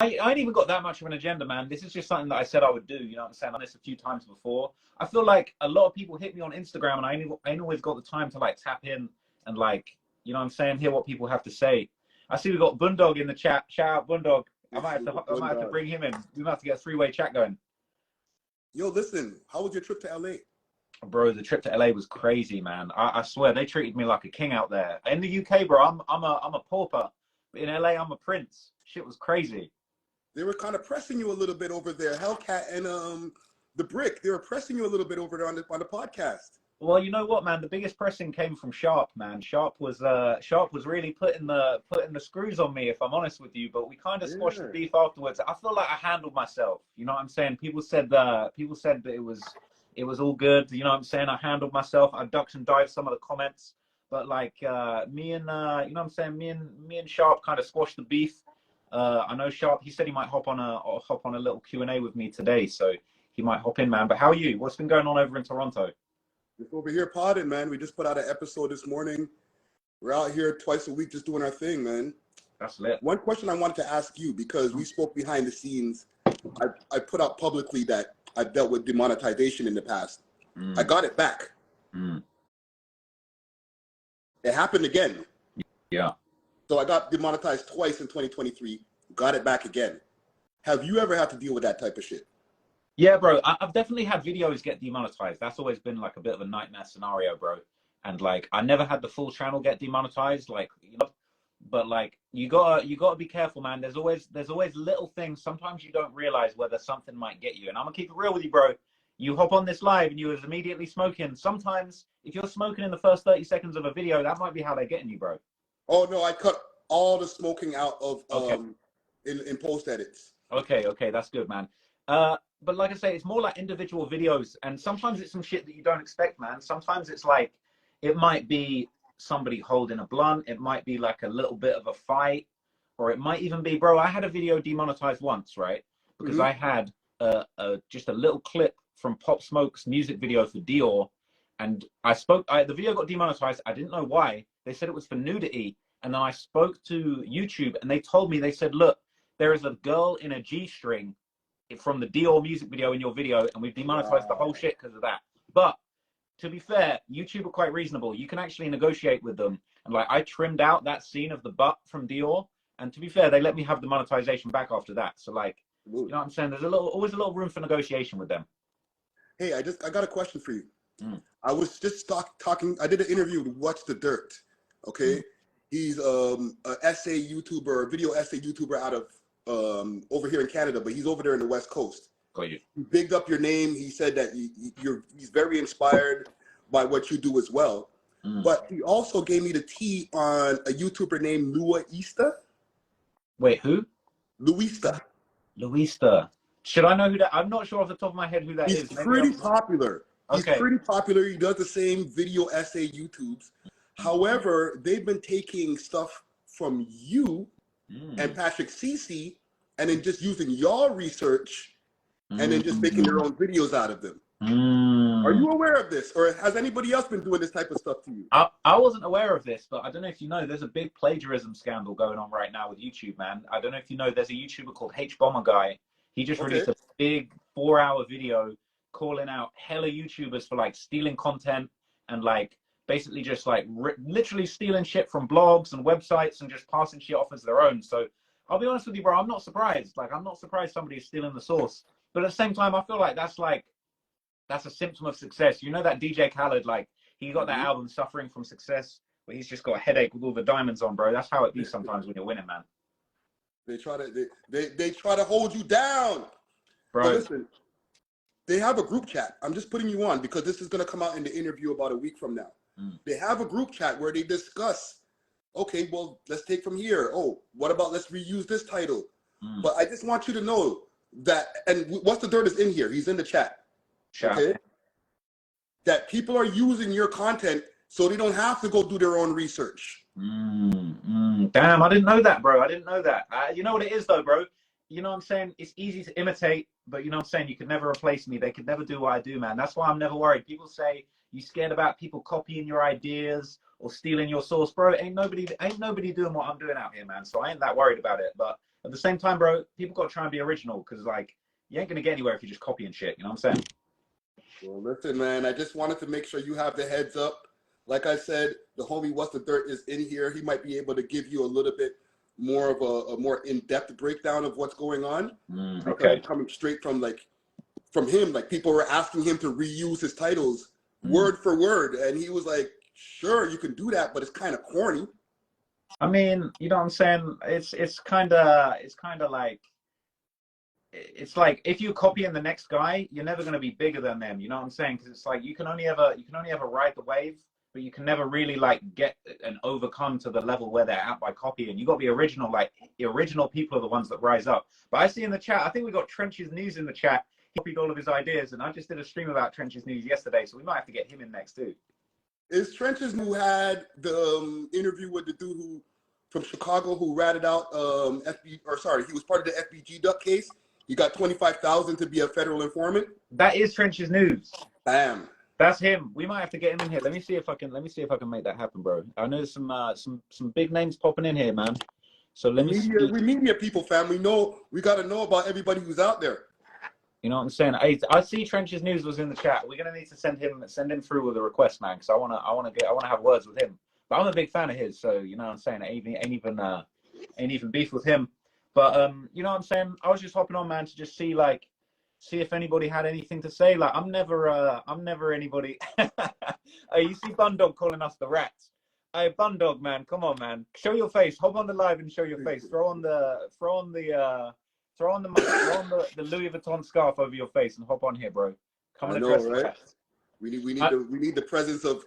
I ain't even got that much of an agenda, man. This is just something that I said I would do. You know what I'm saying? I've done this a few times before. I feel like a lot of people hit me on Instagram, and I ain't always got the time to like tap in and like, you know what I'm saying, hear what people have to say. I see we got Bundog in the chat. Shout out Bundog. I might have to bring him in. We might have to get a three-way chat going. Yo, listen, how was your trip to LA? Bro, the trip to LA was crazy, man. I swear they treated me like a king out there. In the UK, bro, I'm a pauper. But in LA, I'm a prince. Shit was crazy. They were kind of pressing you a little bit over there. Hellcat and the Brick, they were pressing you a little bit over there on the podcast. Well, you know what, man? The biggest pressing came from Sharp, man. Sharp was really putting the screws on me, if I'm honest with you. But we kind of squashed the beef afterwards. I feel like I handled myself. You know what I'm saying? People said that it was all good. You know what I'm saying? I handled myself. I ducked and dived some of the comments. But like me and you know what I'm saying? Me and Sharp kind of squashed the beef. I know Sharp. He said he might hop on a little Q&A with me today, so he might hop in, man. But how are you? What's been going on over in Toronto? Just over here podding, man. We just put out an episode this morning. We're out here twice a week just doing our thing, man. That's lit. One question I wanted to ask you, because we spoke behind the scenes. I put out publicly that I dealt with demonetization in the past. I got it back. It happened again. Yeah. So I got demonetized twice in 2023, got it back again. Have you ever had to deal with that type of shit? Yeah, bro. I've definitely had videos get demonetized. That's always been like a bit of a nightmare scenario, bro. And like, I never had the full channel get demonetized, like, you know, but like, you gotta be careful, man. There's always little things. Sometimes you don't realize whether something might get you. And I'm gonna keep it real with you, bro. You hop on this live and you was immediately smoking. Sometimes if you're smoking in the first 30 seconds of a video, that might be how they're getting you, bro. Oh no, I cut all the smoking out of in post edits. Okay, that's good, man. But like I say, it's more like individual videos, and sometimes it's some shit that you don't expect, man. Sometimes it's like, it might be somebody holding a blunt, it might be like a little bit of a fight, or it might even be, bro, I had a video demonetized once, right? Because I had just a little clip from Pop Smoke's music video for Dior, and the video got demonetized. I didn't know why. They said it was for nudity, and then I spoke to YouTube, and they told me, they said, look, there is a girl in a G-string from the Dior music video in your video, and we've demonetized the whole shit because of that. But to be fair, YouTube are quite reasonable. You can actually negotiate with them. And like, I trimmed out that scene of the butt from Dior, and to be fair, they let me have the monetization back after that. So like, you know what I'm saying? There's always a little room for negotiation with them. Hey, I got a question for you. I was just talking. I did an interview with What's the Dirt. Okay, he's a essay YouTuber, a video essay YouTuber out of over here in Canada, but he's over there in the West Coast. Got you. He bigged up your name. He said that he's very inspired by what you do as well. But he also gave me the tea on a YouTuber named Luista. Wait, who? Luista. Should I know who that? I'm not sure off the top of my head who that is. He's pretty popular. Okay. He's pretty popular. He does the same video essay YouTubes. However, they've been taking stuff from you and Patrick Cece, and then just using your research and then just making their own videos out of them. Are you aware of this, or has anybody else been doing this type of stuff to you? I wasn't aware of this, but I don't know if you know, there's a big plagiarism scandal going on right now with YouTube, man. I don't know if you know, there's a YouTuber called H-Bomber Guy. He just released a big 4-hour video calling out hella YouTubers for like stealing content and like basically just like literally stealing shit from blogs and websites and just passing shit off as their own. So I'll be honest with you, bro, I'm not surprised. Like, I'm not surprised somebody is stealing the source. But at the same time, I feel like that's a symptom of success. You know that DJ Khaled, like, he got that album Suffering from Success, where he's just got a headache with all the diamonds on, bro. That's how it be sometimes when you're winning, man. They try to hold you down. Bro, but listen, they have a group chat. I'm just putting you on because this is going to come out in the interview about a week from now. They have a group chat where they discuss, okay, well, let's take from here. Oh, what about let's reuse this title? But I just want you to know that, and What's the Dirt is in here. He's in the chat. Okay? That people are using your content so they don't have to go do their own research. Damn, I didn't know that, bro. I didn't know that. You know what it is, though, bro? You know what I'm saying? It's easy to imitate, but you know what I'm saying? You could never replace me. They could never do what I do, man. That's why I'm never worried. People say, you scared about people copying your ideas or stealing your source, bro? Ain't nobody doing what I'm doing out here, man. So I ain't that worried about it. But at the same time, bro, people got to try and be original because, like, you ain't going to get anywhere if you're just copying shit. You know what I'm saying? Well, listen, man, I just wanted to make sure you have the heads up. Like I said, the homie What's the Dirt is in here. He might be able to give you a little bit more of a more in-depth breakdown of what's going on. Okay. Because coming straight from him, like people were asking him to reuse his titles word for word, and he was like, "Sure, you can do that, but it's kind of corny." I mean, you know what I'm saying? It's kind of like, it's like if you're copying the next guy, you're never going to be bigger than them. You know what I'm saying? Because it's like you can only ever ride the wave, but you can never really like get and overcome to the level where they're at by copying. You got to be original. Like the original people are the ones that rise up. But I see in the chat, I think we got Trench's News in the chat. He copied all of his ideas, and I just did a stream about Trench's News yesterday, so we might have to get him in next too. Is Trench's who had the interview with the dude who from Chicago who ratted out he was part of the FBG duck case. He got 25,000 to be a federal informant. That is Trench's News. Bam. That's him. We might have to get him in here. Let me see if I can make that happen, bro. I know there's some big names popping in here, man. So let me see. We media people, fam. We gotta know about everybody who's out there. You know what I'm saying? I see Trench's News was in the chat. We're gonna need to send him through with a request, man, because I wanna have words with him. But I'm a big fan of his, so you know what I'm saying. Ain't even beef with him. But you know what I'm saying? I was just hopping on, man, to just see if anybody had anything to say. Like I'm never anybody. Hey, you see Bundog calling us the rats. Hey, Bundog, man, come on, man, show your face. Hop on the live and show your face. Throw on the Louis Vuitton scarf over your face and hop on here, bro. Come and address the chat. We need the presence of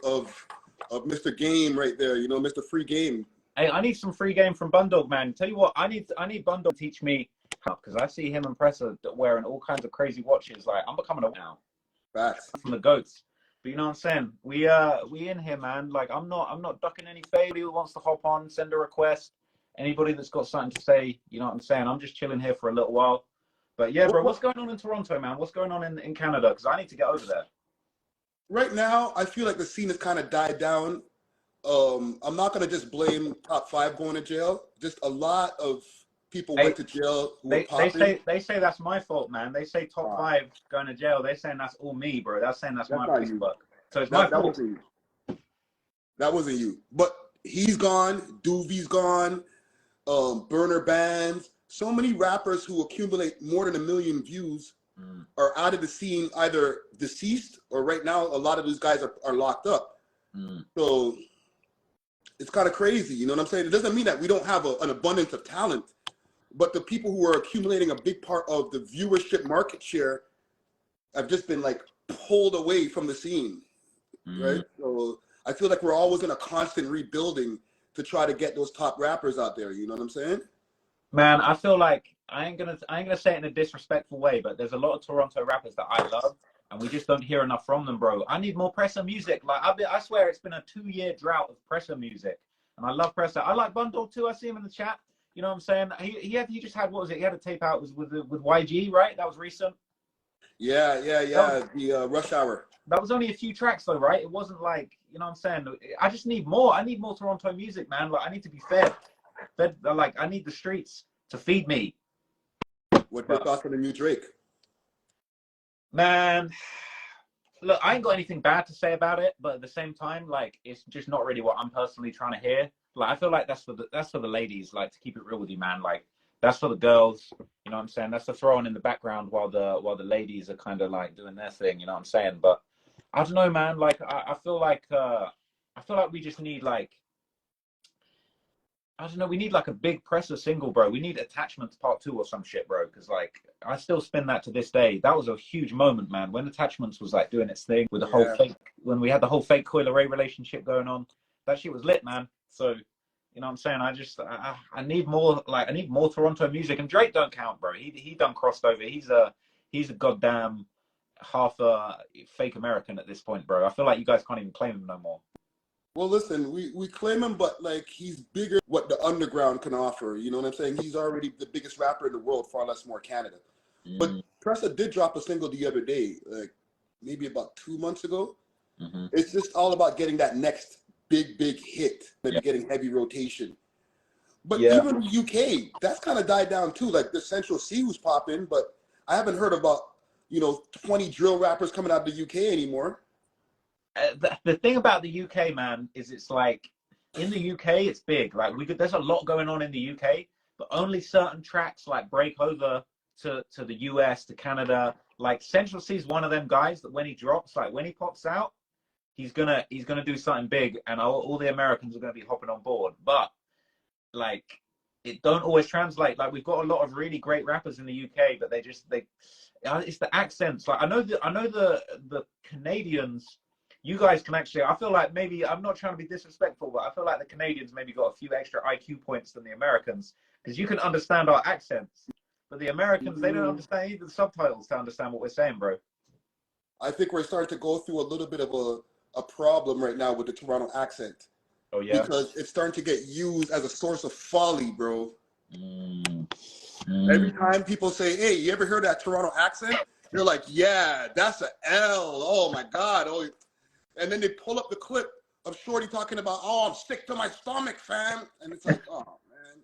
Mr. Game right there. You know, Mr. Free Game. Hey, I need some free game from Bundog, man. Tell you what, I need Bundog to teach me, because I see him and Presser wearing all kinds of crazy watches. Like I'm becoming a now. Facts. From the goats. But you know what I'm saying? We in here, man. Like I'm not ducking any favor. Who wants to hop on, send a request. Anybody that's got something to say, you know what I'm saying? I'm just chilling here for a little while. But yeah, bro, what's going on in Toronto, man? What's going on in Canada? Because I need to get over there. Right now, I feel like the scene has kind of died down. I'm not gonna just blame top 5 going to jail. Just a lot of people went to jail. They say that's my fault, man. They say top 5 going to jail. They're saying that's all me, bro. That's saying that's my Facebook. So it's my fault. That wasn't you. But he's gone. Doovie's gone. Burner Bands. So many rappers who accumulate more than 1 million views are out of the scene, either deceased or right now a lot of these guys are locked up. So it's kind of crazy, you know what I'm saying? It doesn't mean that we don't have an abundance of talent, but the people who are accumulating a big part of the viewership market share have just been like pulled away from the scene, right? So I feel like we're always in a constant rebuilding to try to get those top rappers out there, you know what I'm saying? Man, I feel like I ain't gonna say it in a disrespectful way, but there's a lot of Toronto rappers that I love, and we just don't hear enough from them, bro. I need more Presser music. Like I swear, it's been a 2-year drought of Presser music, and I love Presser. I like Bundle too. I see him in the chat. You know what I'm saying? He just had, what was it? He had a tape out with YG, right? That was recent. Yeah. The Rush Hour. That was only a few tracks though, right? It wasn't like, you know what I'm saying? I just need more. I need more Toronto music, man. Like I need to be fed. Like I need the streets to feed me. What your thoughts on the new Drake? Man, look, I ain't got anything bad to say about it, but at the same time, like it's just not really what I'm personally trying to hear. Like I feel like that's for the ladies. Like to keep it real with you, man. Like that's for the girls. You know what I'm saying? That's to throw on in the background while the ladies are kind of like doing their thing. You know what I'm saying? But I don't know, man. Like I feel like we just need like. I don't know. We need like a big Presser single, bro. We need Attachments Part 2 or some shit, bro. Because like I still spin that to this day. That was a huge moment, man. When Attachments was like doing its thing with the whole fake, when we had the whole fake Coil Ray relationship going on, that shit was lit, man. So you know what I'm saying? I need more. Like I need more Toronto music. And Drake don't count, bro. He done crossed over. He's a goddamn half a fake American at this point, bro. I feel like you guys can't even claim him no more. Well, listen, we claim him, but like he's bigger what the underground can offer. You know what I'm saying? He's already the biggest rapper in the world, far less more Canada. But Presser did drop a single the other day, like maybe about 2 months ago. It's just all about getting that next big hit, maybe getting heavy rotation. But Yeah. even the UK, that's kind of died down too. Like the Central C was popping, but I haven't heard about 20 drill rappers coming out of the UK anymore. The thing about the UK, man, is it's like in the UK it's big. Like there's a lot going on in the UK, but only certain tracks like break over to the US, to Canada. Like Central C is one of them guys that when he drops, like when he pops out, he's gonna do something big, and all the Americans are gonna be hopping on board. But like it don't always translate. Like we've got a lot of really great rappers in the UK, but they it's the accents. Like I know the Canadians. You guys can actually, I feel like maybe, I'm not trying to be disrespectful, but I feel like the Canadians maybe got a few extra IQ points than the Americans, because you can understand our accents, but the Americans, they don't understand even the subtitles to understand what we're saying, bro. I think we're starting to go through a little bit of a problem right now with the Toronto accent. Oh yeah. Because it's starting to get used as a source of folly, bro. Every time people say, "Hey, you ever heard that Toronto accent?" You're like, "Yeah, that's an L. Oh my God." Oh, and then they pull up the clip of Shorty talking about, "Oh, I'm sick to my stomach, fam," and it's like, "Oh man,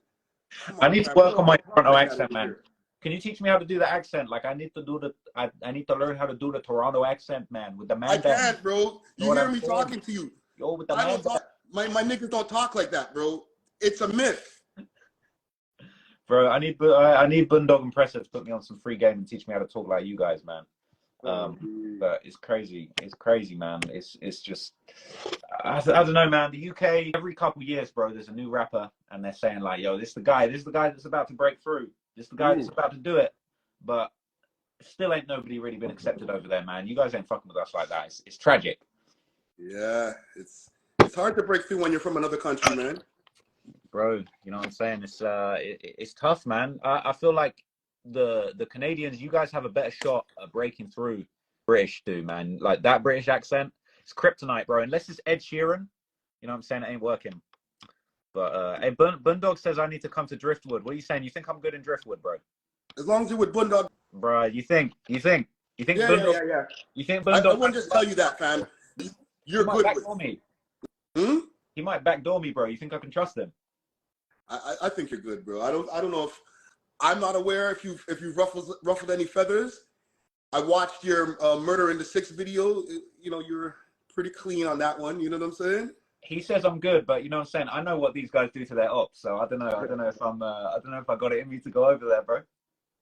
come I on, need to fam. work on my Toronto like accent, man. Can you teach me how to do the accent? Like I need to do I need to learn how to do the Toronto accent, man, with the man. I can't, bro. You hear me talking to you? Yo, with the I man. don't talk. My niggas don't talk like that, bro. It's a myth. Bro, I need Bundog and Presser to put me on some free game and teach me how to talk like you guys, man. But it's crazy. It's crazy, man. It's just I don't know, man. The UK every couple years, bro, there's a new rapper and they're saying like, yo, this is the guy that's about to break through. This is the guy that's about to do it. But still ain't nobody really been accepted over there, man. You guys ain't fucking with us like that. It's tragic. Yeah, it's hard to break through when you're from another country, man. Bro, you know what I'm saying? It's tough, man. I feel like the Canadians, you guys have a better shot at breaking through. British do, man. Like that British accent, it's kryptonite, bro. Unless it's Ed Sheeran, you know what I'm saying? It ain't working. But hey, Bundog says I need to come to Driftwood. What are you saying? You think I'm good in Driftwood, bro? As long as you're with Bundog. Bro, you think Yeah, Bundog? yeah. You think I Bundog? wouldn't just tell you that, fam. You're good with me. Hmm? He might backdoor me, bro. You think I can trust him? I think you're good, bro. I don't know if I'm not aware if you've ruffled any feathers. I watched your Murder in the Six video. You know, you're pretty clean on that one. You know what I'm saying? He says I'm good, but you know what I'm saying? I know what these guys do to their ops, so I don't know. I don't know if I got it in me to go over there, bro.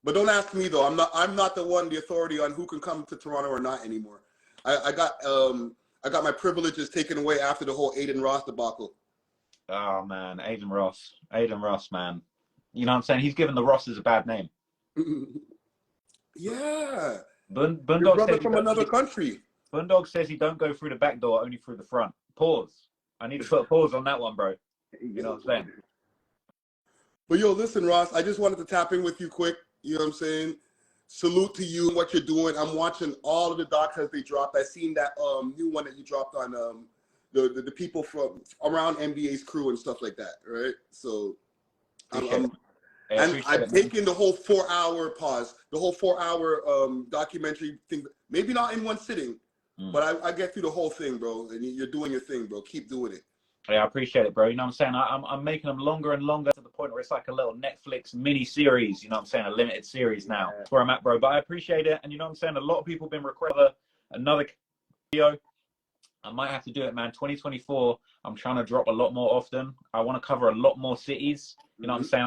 But don't ask me though. I'm not the authority on who can come to Toronto or not anymore. I got my privileges taken away after the whole Aiden Ross debacle. Oh man, Aiden Ross, man. You know what I'm saying? He's given the Rosses a bad name. Yeah. Bundog Your brother from another country. Bundog says he don't go through the back door, only through the front. Pause. I need to put a pause on that one, bro. You know what I'm saying? But yo, listen, Ross, I just wanted to tap in with you quick. You know what I'm saying? Salute to you and what you're doing. I'm watching all of the docs as they dropped. I seen that new one that you dropped on the people from around NBA's crew and stuff like that, right? So I'm taking the whole 4-hour pause, the whole 4-hour documentary thing. Maybe not in one sitting, but I get through the whole thing, bro. And you're doing your thing, bro. Keep doing it. Yeah, I appreciate it, bro. You know what I'm saying? I'm making them longer and longer to the point where it's like a little Netflix mini series. You know what I'm saying? A limited series now. That's where I'm at, bro. But I appreciate it. And you know what I'm saying? A lot of people have been requesting another video. I might have to do it, man. 2024, I'm trying to drop a lot more often. I want to cover a lot more cities. You know what I'm saying?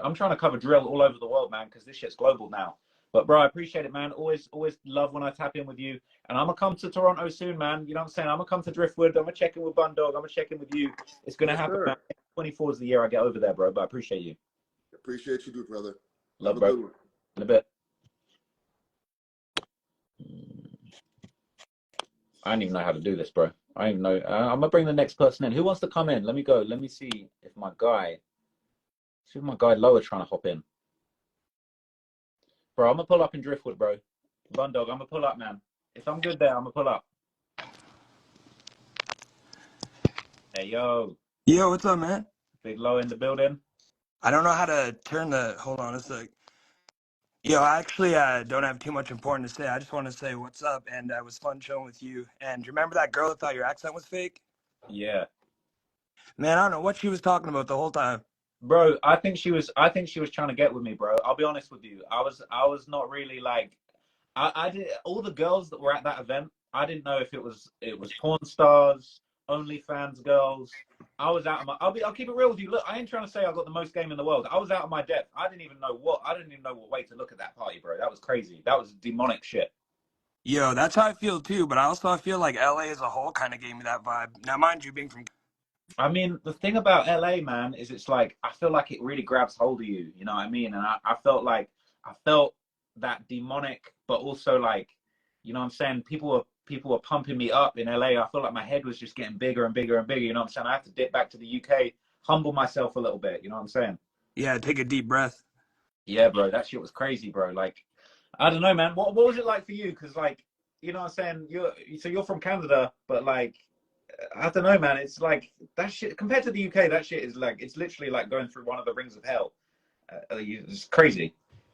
I'm trying to cover drill all over the world, man, because this shit's global now. But bro, I appreciate it, man. Always love when I tap in with you. And I'm gonna come to Toronto soon, man. You know what I'm saying? I'm gonna come to Driftwood. I'm gonna check in with Bundog. I'm gonna check in with you. It's gonna happen, man. 24 is the year I get over there, bro. But I appreciate you. Appreciate you, dude, brother. Love, bro. In a bit. I don't even know how to do this, bro. I don't even know. I'm gonna bring the next person in. Who wants to come in? Let me go. Let me see if my guy Lower trying to hop in. Bro, I'm gonna pull up in Driftwood, bro. Bundog, I'm gonna pull up, man. If I'm good there, I'm gonna pull up. Hey, yo. Yo, what's up, man? Big Low in the building. I don't know how to turn the... Hold on a sec. Yo, I actually don't have too much important to say. I just want to say what's up, and it was fun chilling with you. And do you remember that girl that thought your accent was fake? Yeah. Man, I don't know what she was talking about the whole time. Bro, I think she was trying to get with me, bro. I'll be honest with you. I was not really like I did all the girls that were at that event, I didn't know if it was porn stars, OnlyFans girls. I was out of my I'll keep it real with you. Look, I ain't trying to say I got the most game in the world. I was out of my depth. I didn't even know what way to look at that party, bro. That was crazy. That was demonic shit. Yo, that's how I feel too. But I feel like LA as a whole kind of gave me that vibe. Now, mind you, being from I mean, the thing about LA, man, is it's like I feel like it really grabs hold of you. You know what I mean? And I felt like I felt that demonic, but also like, you know what I'm saying? People were pumping me up in LA. I felt like my head was just getting bigger and bigger and bigger. You know what I'm saying? I have to dip back to the UK, humble myself a little bit. You know what I'm saying? yeah, take a deep breath. Yeah, bro, that shit was crazy, bro. Like, I don't know, man. What was it like for you? Because like, you know what I'm saying? You're from Canada, but like I don't know, man. It's like that shit compared to the UK. That shit is like it's literally like going through one of the rings of hell. It's crazy.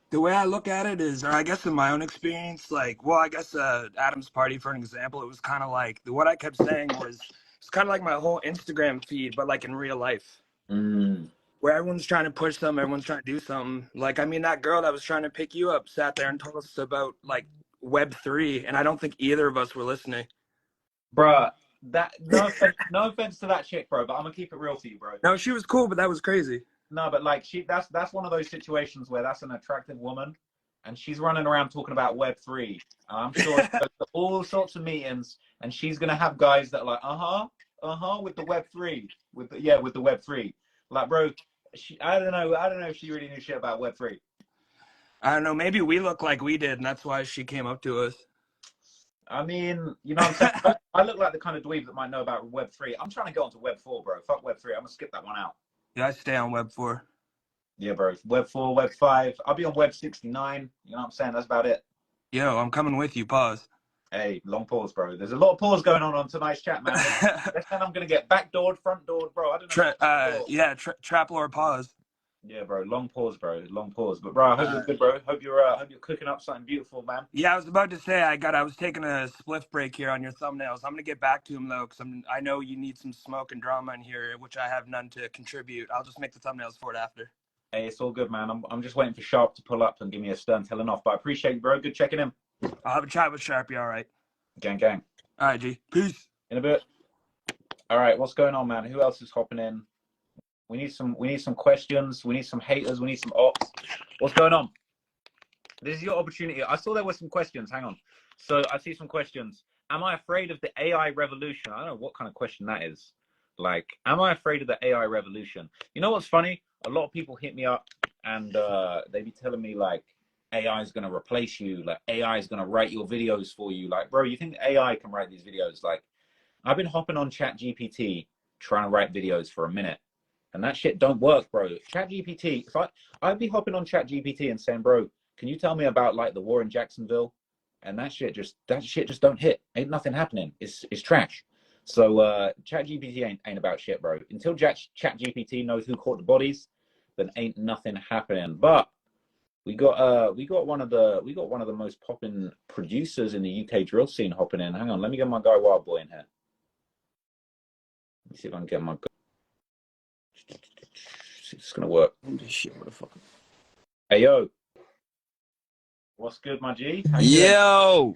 The way I look at it is, or I guess in my own experience, like, well, I guess Adam's party, for an example, it was kind of like what I kept saying was it's kind of like my whole Instagram feed, but like in real life, Mm. where everyone's trying to push something, everyone's trying to do something. Like, I mean, that girl that was trying to pick you up sat there and told us about like Web3, and I don't think either of us were listening. Bruh, that no offense to that chick, bro, but I'm gonna keep it real for you, bro. No, she was cool, but that was crazy. No, but like that's one of those situations where that's an attractive woman, and she's running around talking about Web3. And I'm sure she goes to all sorts of meetings, and she's gonna have guys that are like, with the Web3, with the Web3. Like, bro, I don't know if she really knew shit about Web3. I don't know. Maybe we look like we did, and that's why she came up to us. I mean, you know what I'm saying? I look like the kind of dweeb that might know about Web3. I'm trying to go onto Web4, bro. Fuck Web3. I'm gonna skip that one out. Yeah, I stay on Web4. Yeah, bro. Web4, Web5. I'll be on Web69. You know what I'm saying? That's about it. Yo, I'm coming with you. Pause. Hey, long pause, bro. There's a lot of pause going on tonight's chat, man. Next time I'm gonna get backdoored, front doored, bro. I don't know. Yeah, trap lore pause. Yeah, bro. Long pause, bro. Long pause. But bro, I hope you're good, bro. Hope you're cooking up something beautiful, man. Yeah, I was about to say I was taking a spliff break here on your thumbnails. I'm gonna get back to him though, because I know you need some smoke and drama in here, which I have none to contribute. I'll just make the thumbnails for it after. Hey, it's all good, man. I'm just waiting for Sharp to pull up and give me a stern telling off. But I appreciate you, bro. Good checking in. I'll have a chat with Sharpie. All right. Gang, gang. All right, G. Peace. In a bit. All right, what's going on, man? Who else is hopping in? We need some questions. We need some haters. We need some ops. What's going on? This is your opportunity. I saw there were some questions. Hang on. So I see some questions. Am I afraid of the AI revolution? I don't know what kind of question that is. Like, am I afraid of the AI revolution? You know what's funny? A lot of people hit me up and they be telling me like AI is going to replace you. Like AI is going to write your videos for you. Like, bro, you think AI can write these videos? Like, I've been hopping on Chat GPT trying to write videos for a minute. And that shit don't work, bro. Chat GPT, if I'd be hopping on Chat GPT and saying, bro, can you tell me about like the war in Jacksonville? And that shit just don't hit. Ain't nothing happening. It's trash. So Chat GPT ain't about shit, bro. Until Chat GPT knows who caught the bodies, then ain't nothing happening. But we got one of the most popping producers in the UK drill scene hopping in. Hang on, let me get my guy Wild Boy in here. Let me see if I can get my. It's gonna work. Shit, motherfucker. Hey yo, what's good, my G? How you Yo, doing?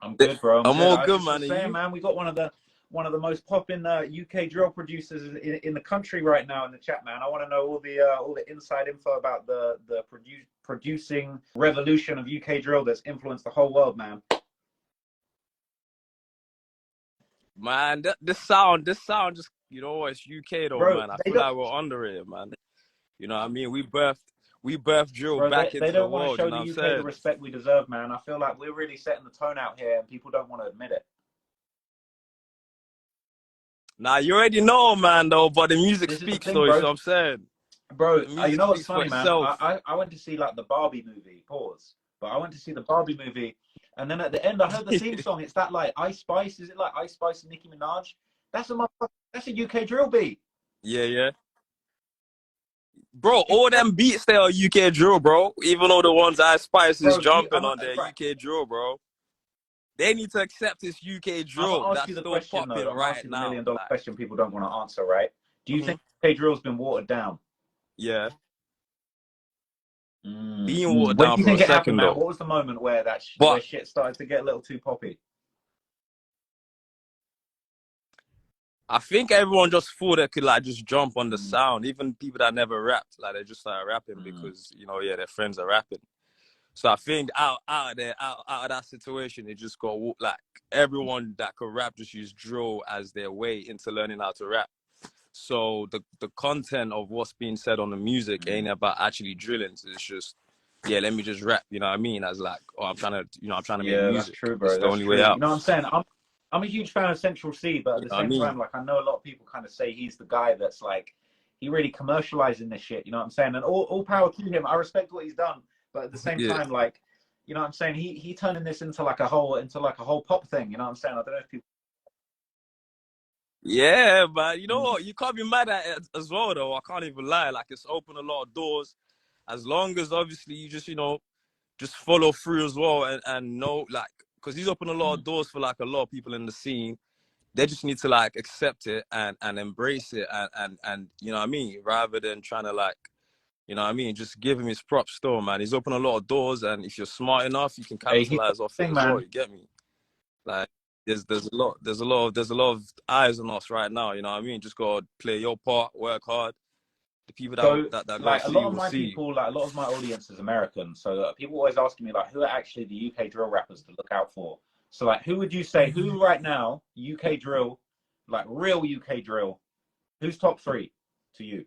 I'm good, bro. I'm all good, I man. was saying, man, we got one of the most popping UK drill producers in the country right now in the chat, man. I want to know all the inside info about the producing revolution of UK drill that's influenced the whole world, man. Man, this sound just, it's UK though, Bro, man. I feel like we're under it, man. You know what I mean? We birthed drill bro, back into the They don't want world. to show You know the UK the respect we deserve, man. I feel like we're really setting the tone out here, and people don't want to admit it. Nah, you already know, man, though. But the music This is the speaks, thing, though. bro. You know what I'm saying? Bro, The music you know what's speaks for funny, man? itself. I went to see like the Barbie movie. Pause. But I went to see the Barbie movie, and then at the end, I heard the theme song. It's that like Ice Spice. Is it like Ice Spice and Nicki Minaj? That's a UK drill beat. Yeah. Bro, all them beats there are UK drill, bro. Even though the ones I Spice is jumping on their UK drill, bro. They need to accept this UK drill. I'm gonna ask That's you the still question, popping though. I'm right asking the now. $1 million question people don't want to answer, right? Do you think UK drill's been watered down. Yeah. Mm. Being watered When do down you for a think it happened, second man? though. What was the moment where where But shit started to get a little too poppy? I think everyone just thought they could like just jump on the Mm. sound. Even people that never rapped, like they just started rapping because, you know, yeah, their friends are rapping. So I think out of that situation, it just got like everyone that could rap just used drill as their way into learning how to rap. So the content of what's being said on the music ain't about actually drilling. So it's just, yeah, let me just rap. You know what I mean? As like, oh, I'm trying to make Yeah, that's music. true, It's bro. the That's only way true. You out. know what I'm saying? I'm a huge fan of Central C, but at You the know what I same mean? time, like I know a lot of people kind of say he's the guy that's like he really commercializing this shit. You know what I'm saying? And all power to him. I respect what he's done, but at the same Yeah. time, like you know what I'm saying? He turning this into like a whole pop thing. You know what I'm saying? I don't know if people. Yeah, but you know what? You can't be mad at it as well, though. I can't even lie. Like, it's opened a lot of doors. As long as, obviously, you just, you know, just follow through as well and know, like, because he's opened a lot of doors for, like, a lot of people in the scene. They just need to, like, accept it and embrace it and, you know what I mean? Rather than trying to, like, you know what I mean? Just give him his props still, man. He's opened a lot of doors, and if you're smart enough, you can Hey, he's the capitalize off it thing, as well. man. You get me? Like there's a lot of eyes on us right now. You know what I mean? Just gotta play your part, work hard. The people So, that gotta like, a see lot you of will my see you. people, like, a lot of my audience is American. So, people always asking me, like, who are actually the UK drill rappers to look out for? So, like, who would you say, who right now, UK drill, like, real UK drill, who's top three to you?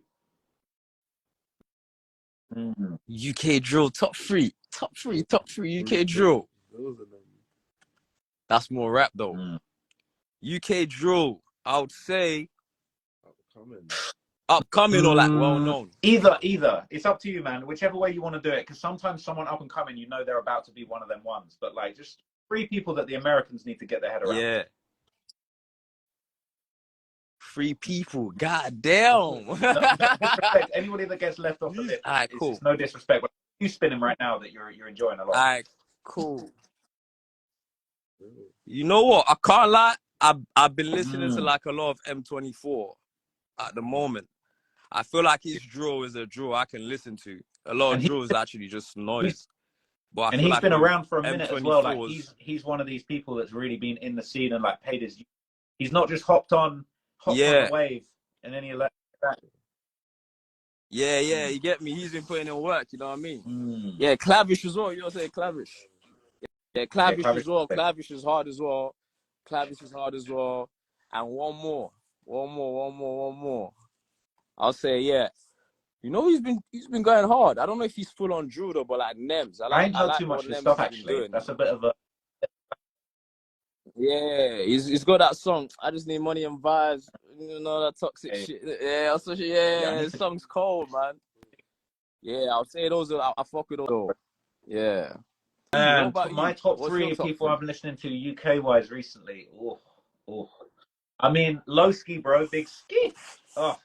Mm. UK drill top three UK drill. That's more rap though. Mm. UK drill, I would say upcoming or like well known. Either. It's up to you, man. Whichever way you want to do it. Because sometimes someone up and coming, you know they're about to be one of them ones. But, like, just three people that the Americans need to get their head around. Yeah. 3 people. God damn. No disrespect. Anybody that gets left off the list, Alright, it's cool. just no disrespect. But you spinning right now that you're enjoying a lot. Alright, cool. You know what? I can't lie. I've been listening to like a lot of M24 at the moment. I feel like his drill is a drill I can listen to. A lot of And drill is actually just noise. But I and feel he's like been with around for a minute as well. Like M24's, he's one of these people that's really been in the scene and like paid his. He's not just hopped on the yeah, wave and then he let that. yeah, you get me? He's been putting in work, you know what I mean? Mm. Yeah, Clavish as well, you know what I'm saying? Clavish. Yeah, Yeah, Clavish as Clavish. well. Clavish is hard as well. Clavish is hard as well. And one more. I'll say, yeah. You know, he's been going hard. I don't know if he's full on drill though, but like Nems. I ain't I heard too like much what of his Nems stuff has been actually. doing. That's a bit of a. Yeah, he's got that song. I just need money and vibes. You know that toxic shit. Yeah, also, yeah, his song's cold, man. Yeah, I'll say those. I fuck with those. Yeah. And what about my you? top What's your three top people 3? I've been listening to UK wise recently. Oh. I mean, Lowski, bro, Big Ski. Oh,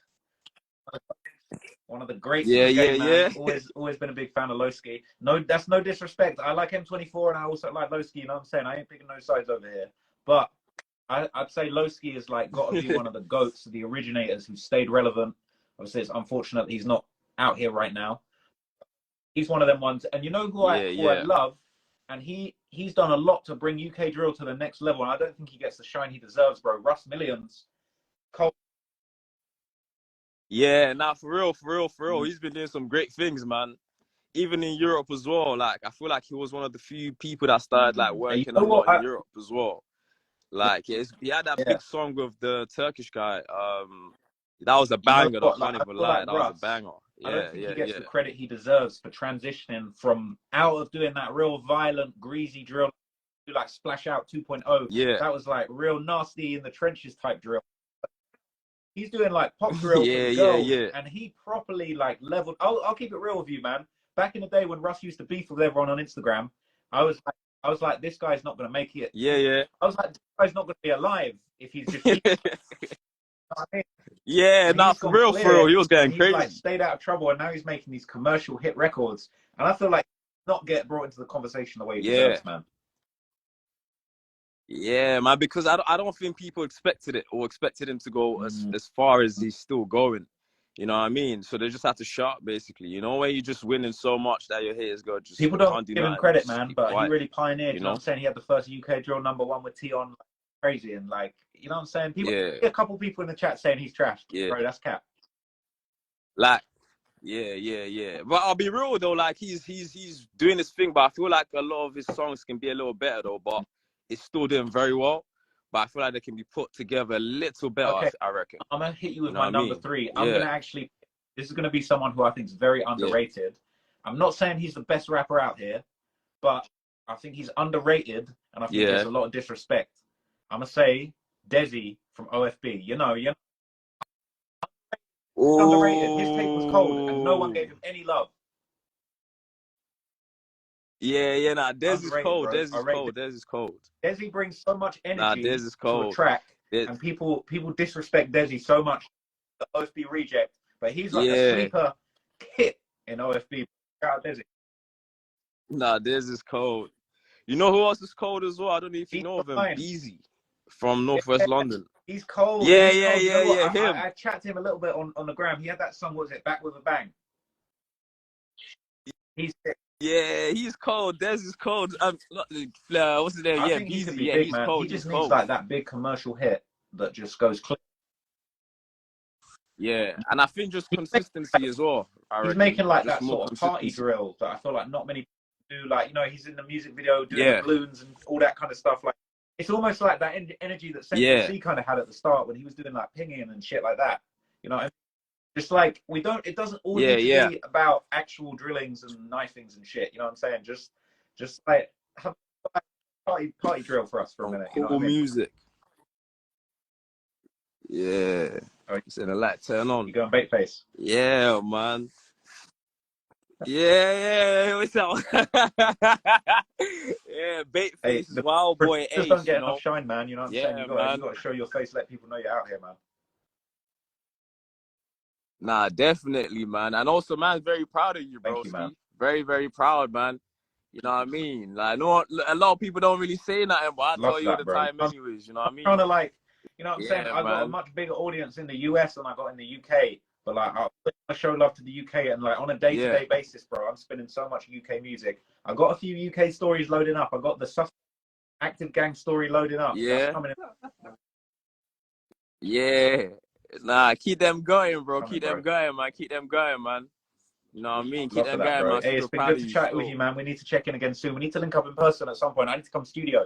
one of the greats of Yeah, the game, man. yeah. Always been a big fan of Lowski. No, that's no disrespect. I like M24 and I also like Lowski. You know what I'm saying? I ain't picking no sides over here. But I'd say Lowski is like got to be one of the goats, the originators who stayed relevant. Obviously, it's unfortunate he's not out here right now. He's one of them ones. And you know who I love? And he's done a lot to bring UK drill to the next level. And I don't think he gets the shine he deserves, bro. Russ Millions. Cole. Yeah, nah, for real. He's been doing some great things, man. Even in Europe as well. Like, I feel like he was one of the few people that started like And you working a know lot what? in Europe as well. Like, he had that Yeah. big song with the Turkish guy. That was a You know banger, though. I what? can't Like, I even feel lie. like That was a Russ. banger. I don't think he gets Yeah. the credit he deserves for transitioning from out of doing that real violent, greasy drill to like Splash Out 2.0. Yeah. That was like real nasty in the trenches type drill. He's doing like pop drill for the girls, and he properly like leveled. I'll keep it real with you, man. Back in the day when Russ used to beef with everyone on Instagram, I was like, this guy's not going to make it. Yeah. I was like, this guy's not going to be alive if he's just. Yeah, nah, for real. He was getting crazy. He's like stayed out of trouble, and now he's making these commercial hit records. And I feel like not get brought into the conversation the way he deserves, man. Yeah, man, because I don't think people expected it or expected him to go as far as he's still going. You know what I mean? So they just have to shut up, basically. You know, when you're just winning so much that your haters go, just People can't don't do give him nothing, credit, just man, keep but he quiet. really pioneered. You You know what know? I'm saying? He had the first UK drill #1 with Tion, like, crazy, and like, you know what I'm saying? People, Yeah, a couple people in the chat saying he's trash, yeah. bro. That's cap. Like, yeah. But I'll be real though, like he's doing his thing, but I feel like a lot of his songs can be a little better though, but it's still doing very well. But I feel like they can be put together a little better, Okay, I reckon. I'm gonna hit you with You know my what I number mean? 3. I'm Yeah, gonna actually. This is gonna be someone who I think is very yeah. underrated. I'm not saying he's the best rapper out here, but I think he's underrated, and I think he gets Yeah. a lot of disrespect. I'm gonna say Desi from OFB. You know, underrated. His tape was cold, and no one Oh. gave him any love. Yeah, nah, Dez is Underrated, cold, bro. Dez I is rate cold, Dez is cold. Desi brings so much Nah, energy Dez is to a cold. track, It, and people disrespect Desi so much. The OFB reject, but he's like a yeah. sleeper hit in OFB. Shout out Desi. Nah, Dez is cold. You know who else is cold as well? I don't know if you He's know of him. fine. Beezy from Yeah, Northwest London. he's cold. Yeah, He's cold. You know what? him. I chatted to him a little bit on the gram. He had that song, what was it, Back with a Bang? He's. Yeah, he's cold. Dez is cold. What's his name? I Yeah, think he could Beezy. be Yeah, big, he's man. He cold. He's just needs cold. like that big commercial hit that just goes clear. Yeah, and I think just consistency as well. I He's reckon making like just that more sort of party consistency. drill that I feel like not many do. Like, you know, he's in the music video doing Yeah, the balloons and all that kind of stuff. Like, it's almost like that energy that Central yeah, C kind of had at the start when he was doing like pinging and shit like that. You know, and just like we don't. It doesn't all need to be about actual drillings and knifings and shit. You know what I'm saying? Just like have a party drill for us for a minute. You know what I cool mean? music. Yeah, Oh, it's in a light turn on. you going bait face? Yeah, man. Yeah. What's that one? Yeah, bait Hey, faces, the wild boy just Ace. don't get You enough know. shine, man. You know what I'm saying? Yeah, You man. got to show your face, let people know you're out here, man. Nah, definitely, man. And also, man, very proud of you, Thank you, man. broski. Very, very proud, man. You know what I mean? Like, no, a lot of people don't really say nothing, but I Love tell you all that, the bro. time, anyways. You know what I Trying mean? to like, you know what I'm saying? Yeah, I got a man. much bigger audience in the US than I got in the UK. But like, I show love to the UK, and like on a day-to-day basis, bro, I'm spinning so much UK music. I got a few UK stories loading up. I got the Active Gang story loading up. That's Yeah. coming Yeah. Nah, keep them going, bro. coming, Keep bro. them going, man. Keep them going, man. You know what I mean? Keep Love for them that, going, bro. man. Hey, Super it's been proud good of to you. chat with you, man. We need to check in again soon. We need to link up in person at some point. I need to come studio.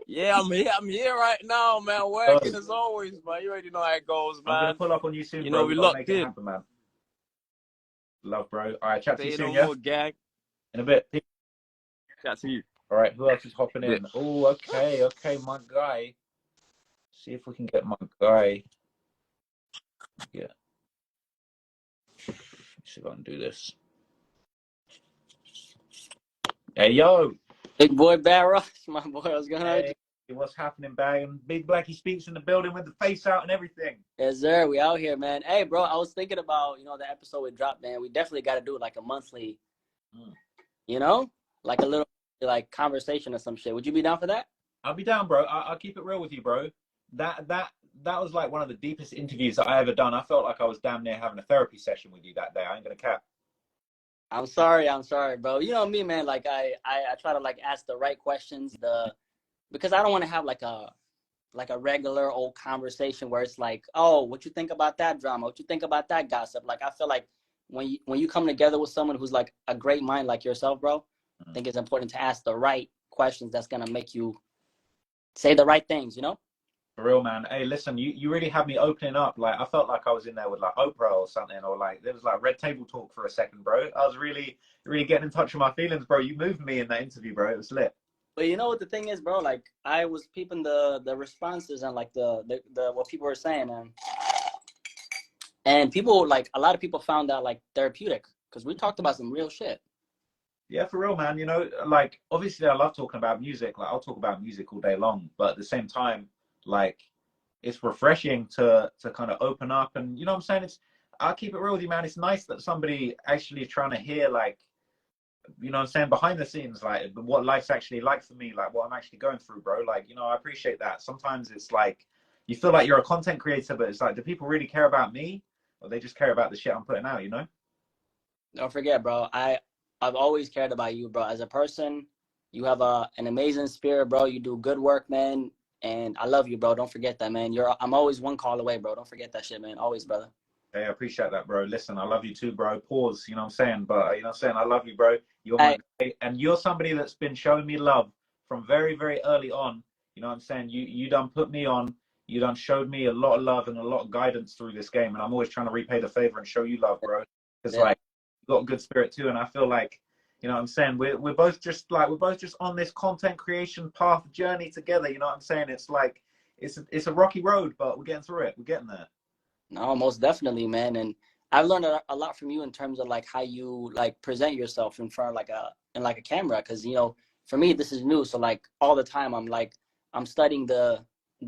Yeah, I'm here right now, man. Working as always, man. You already know how it goes, man. I'm gonna pull up on you soon, you bro. know, we We've got to locked make it in. happen, man. Love, bro. All right, chat to you Say soon, no yeah? more, gang. In a bit. Chat to you. All right, who else is hopping in? Yeah. Oh, okay, my guy. See if we can get my guy. Yeah. Let's see if I can do this. Hey, yo. Big boy Barrow, my boy. What's going on? Hey, what's happening, bag? And Big Blackie Speaks in the building with the face out and everything. Yes, sir. We out here, man. Hey, bro, I was thinking about, the episode we dropped, man. We definitely got to do like a monthly, like a little like conversation or some shit. Would you be down for that? I'll be down, bro. I'll keep it real with you, bro. That was like one of the deepest interviews that I ever done. I felt like I was damn near having a therapy session with you that day. I ain't gonna cap. I'm sorry, bro. You know me, man. Like I try to like ask the right questions, because I don't want to have like a regular old conversation where it's like, oh, what you think about that drama? What you think about that gossip? Like I feel like when you come together with someone who's like a great mind like yourself, bro, I think it's important to ask the right questions that's gonna make you say the right things, For real, man. Hey, listen, you really had me opening up. Like I felt like I was in there with like Oprah or something, or like there was like red table talk for a second, bro. I was really getting in touch with my feelings, bro. You moved me in that interview, bro. It was lit. But you know what the thing is, bro? Like I was peeping the responses and like the what people were saying, and people, like a lot of people found that like therapeutic because we talked about some real shit. Yeah, for real, man. Like obviously I love talking about music. Like I'll talk about music all day long, but at the same time, like it's refreshing to kind of open up, and you know what I'm saying? I'll keep it real with you, man. It's nice that somebody actually is trying to hear, like, you know what I'm saying, behind the scenes, like what life's actually like for me, like what I'm actually going through, bro. Like, I appreciate that. Sometimes it's like you feel like you're a content creator, but it's like, do people really care about me, or they just care about the shit I'm putting out? You know? Don't forget, bro. I've always cared about you, bro. As a person, you have an amazing spirit, bro. You do good work, man. And I love you, bro. Don't forget that, man. I'm always one call away, bro. Don't forget that shit, man. Always, brother. Hey, I appreciate that, bro. Listen, I love you too, bro. Pause, you know what I'm saying? But you know what I'm saying? I love you, bro. You're my Hey, guy, and you're somebody that's been showing me love from very, very early on. You know what I'm saying? You done put me on. You done showed me a lot of love and a lot of guidance through this game, and I'm always trying to repay the favor and show you love, bro. Because yeah. like you got a good spirit too, and I feel like, you know what I'm saying, we're both just on this content creation path journey together. You know what I'm saying? It's like it's a rocky road, but we're getting through it. We're getting there. No, most definitely, man. And I've learned a lot from you in terms of like how you like present yourself in front of like a camera. Cause you know, for me, this is new. So like all the time I'm studying the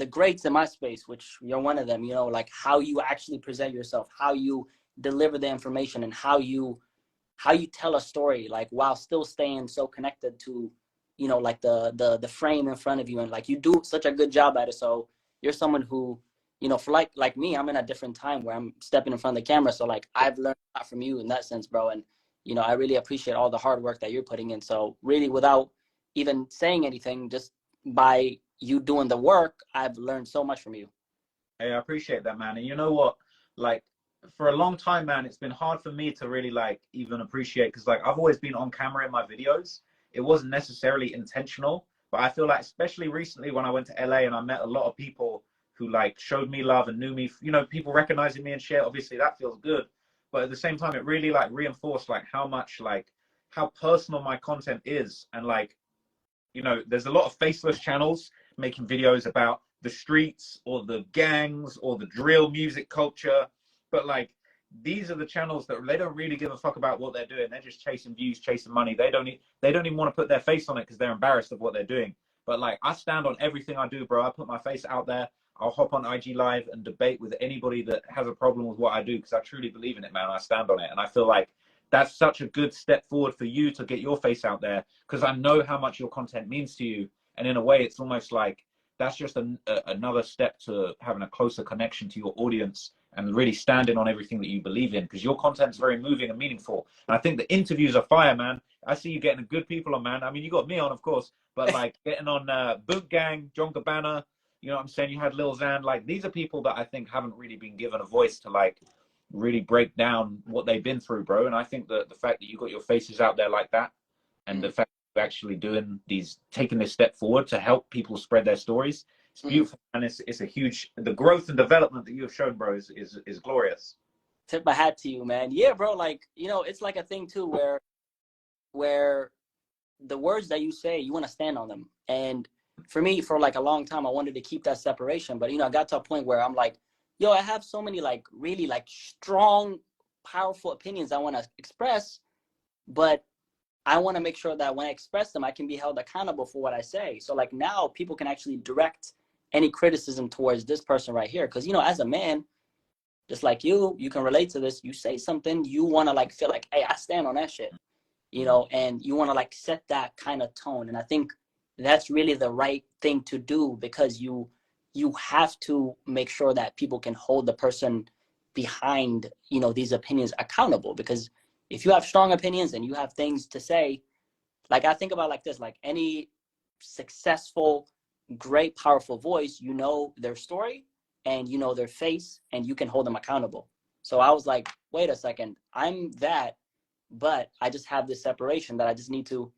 greats in my space, which you're one of them, you know, like how you actually present yourself, how you deliver the information, and how you tell a story, like while still staying so connected to, you know, like the frame in front of you. And like you do such a good job at it. So you're someone who, you know, for like me, I'm in a different time where I'm stepping in front of the camera. So like I've learned a lot from you in that sense, bro. And, you know, I really appreciate all the hard work that you're putting in. So really, without even saying anything, just by you doing the work, I've learned so much from you. Hey, I appreciate that, man. And you know what? Like, for a long time, man, it's been hard for me to really like even appreciate, because like I've always been on camera in my videos. It wasn't necessarily intentional, but I feel like especially recently when I went to LA and I met a lot of people who like showed me love and knew me, you know, people recognizing me and shit. Obviously, that feels good, but at the same time, it really like reinforced like how much like how personal my content is, and like, you know, there's a lot of faceless channels making videos about the streets or the gangs or the drill music culture, but like these are the channels that they don't really give a fuck about what they're doing. They're just chasing views, chasing money. They don't even want to put their face on it because they're embarrassed of what they're doing. But like I stand on everything I do, bro. I put my face out there. I'll hop on IG Live and debate with anybody that has a problem with what I do, because I truly believe in it, man. I stand on it, and I feel like that's such a good step forward for you to get your face out there, because I know how much your content means to you. And in a way, it's almost like that's just another step to having a closer connection to your audience and really standing on everything that you believe in, because your content's very moving and meaningful. And I think the interviews are fire, man. I see you getting good people on, man. I mean, you got me on, of course, but like getting on Boot Gang, John Cabana, you know what I'm saying? You had Lil Xan. Like, these are people that I think haven't really been given a voice to like really break down what they've been through, bro. And I think that the fact that you got your faces out there like that, and the fact that you're actually doing these, taking this step forward to help people spread their stories, it's beautiful. And it's a huge, the growth and development that you have shown, bro, is glorious. Tip my hat to you, man. Yeah, bro. Like, you know, it's like a thing too where the words that you say, you want to stand on them. And for me, for like a long time, I wanted to keep that separation. But, you know, I got to a point where I'm like, yo, I have so many like really like strong, powerful opinions I want to express, but I want to make sure that when I express them, I can be held accountable for what I say. So like now people can actually direct any criticism towards this person right here. Because, you know, as a man, just like you can relate to this. You say something, you want to like feel like, hey, I stand on that shit, you know, and you want to like set that kind of tone. And I think that's really the right thing to do, because you have to make sure that people can hold the person behind, you know, these opinions accountable. Because if you have strong opinions and you have things to say, like I think about like this, like any successful, great, powerful voice, you know their story and you know their face and you can hold them accountable. So I was like, wait a second, I'm that, but I just have this separation that I just need to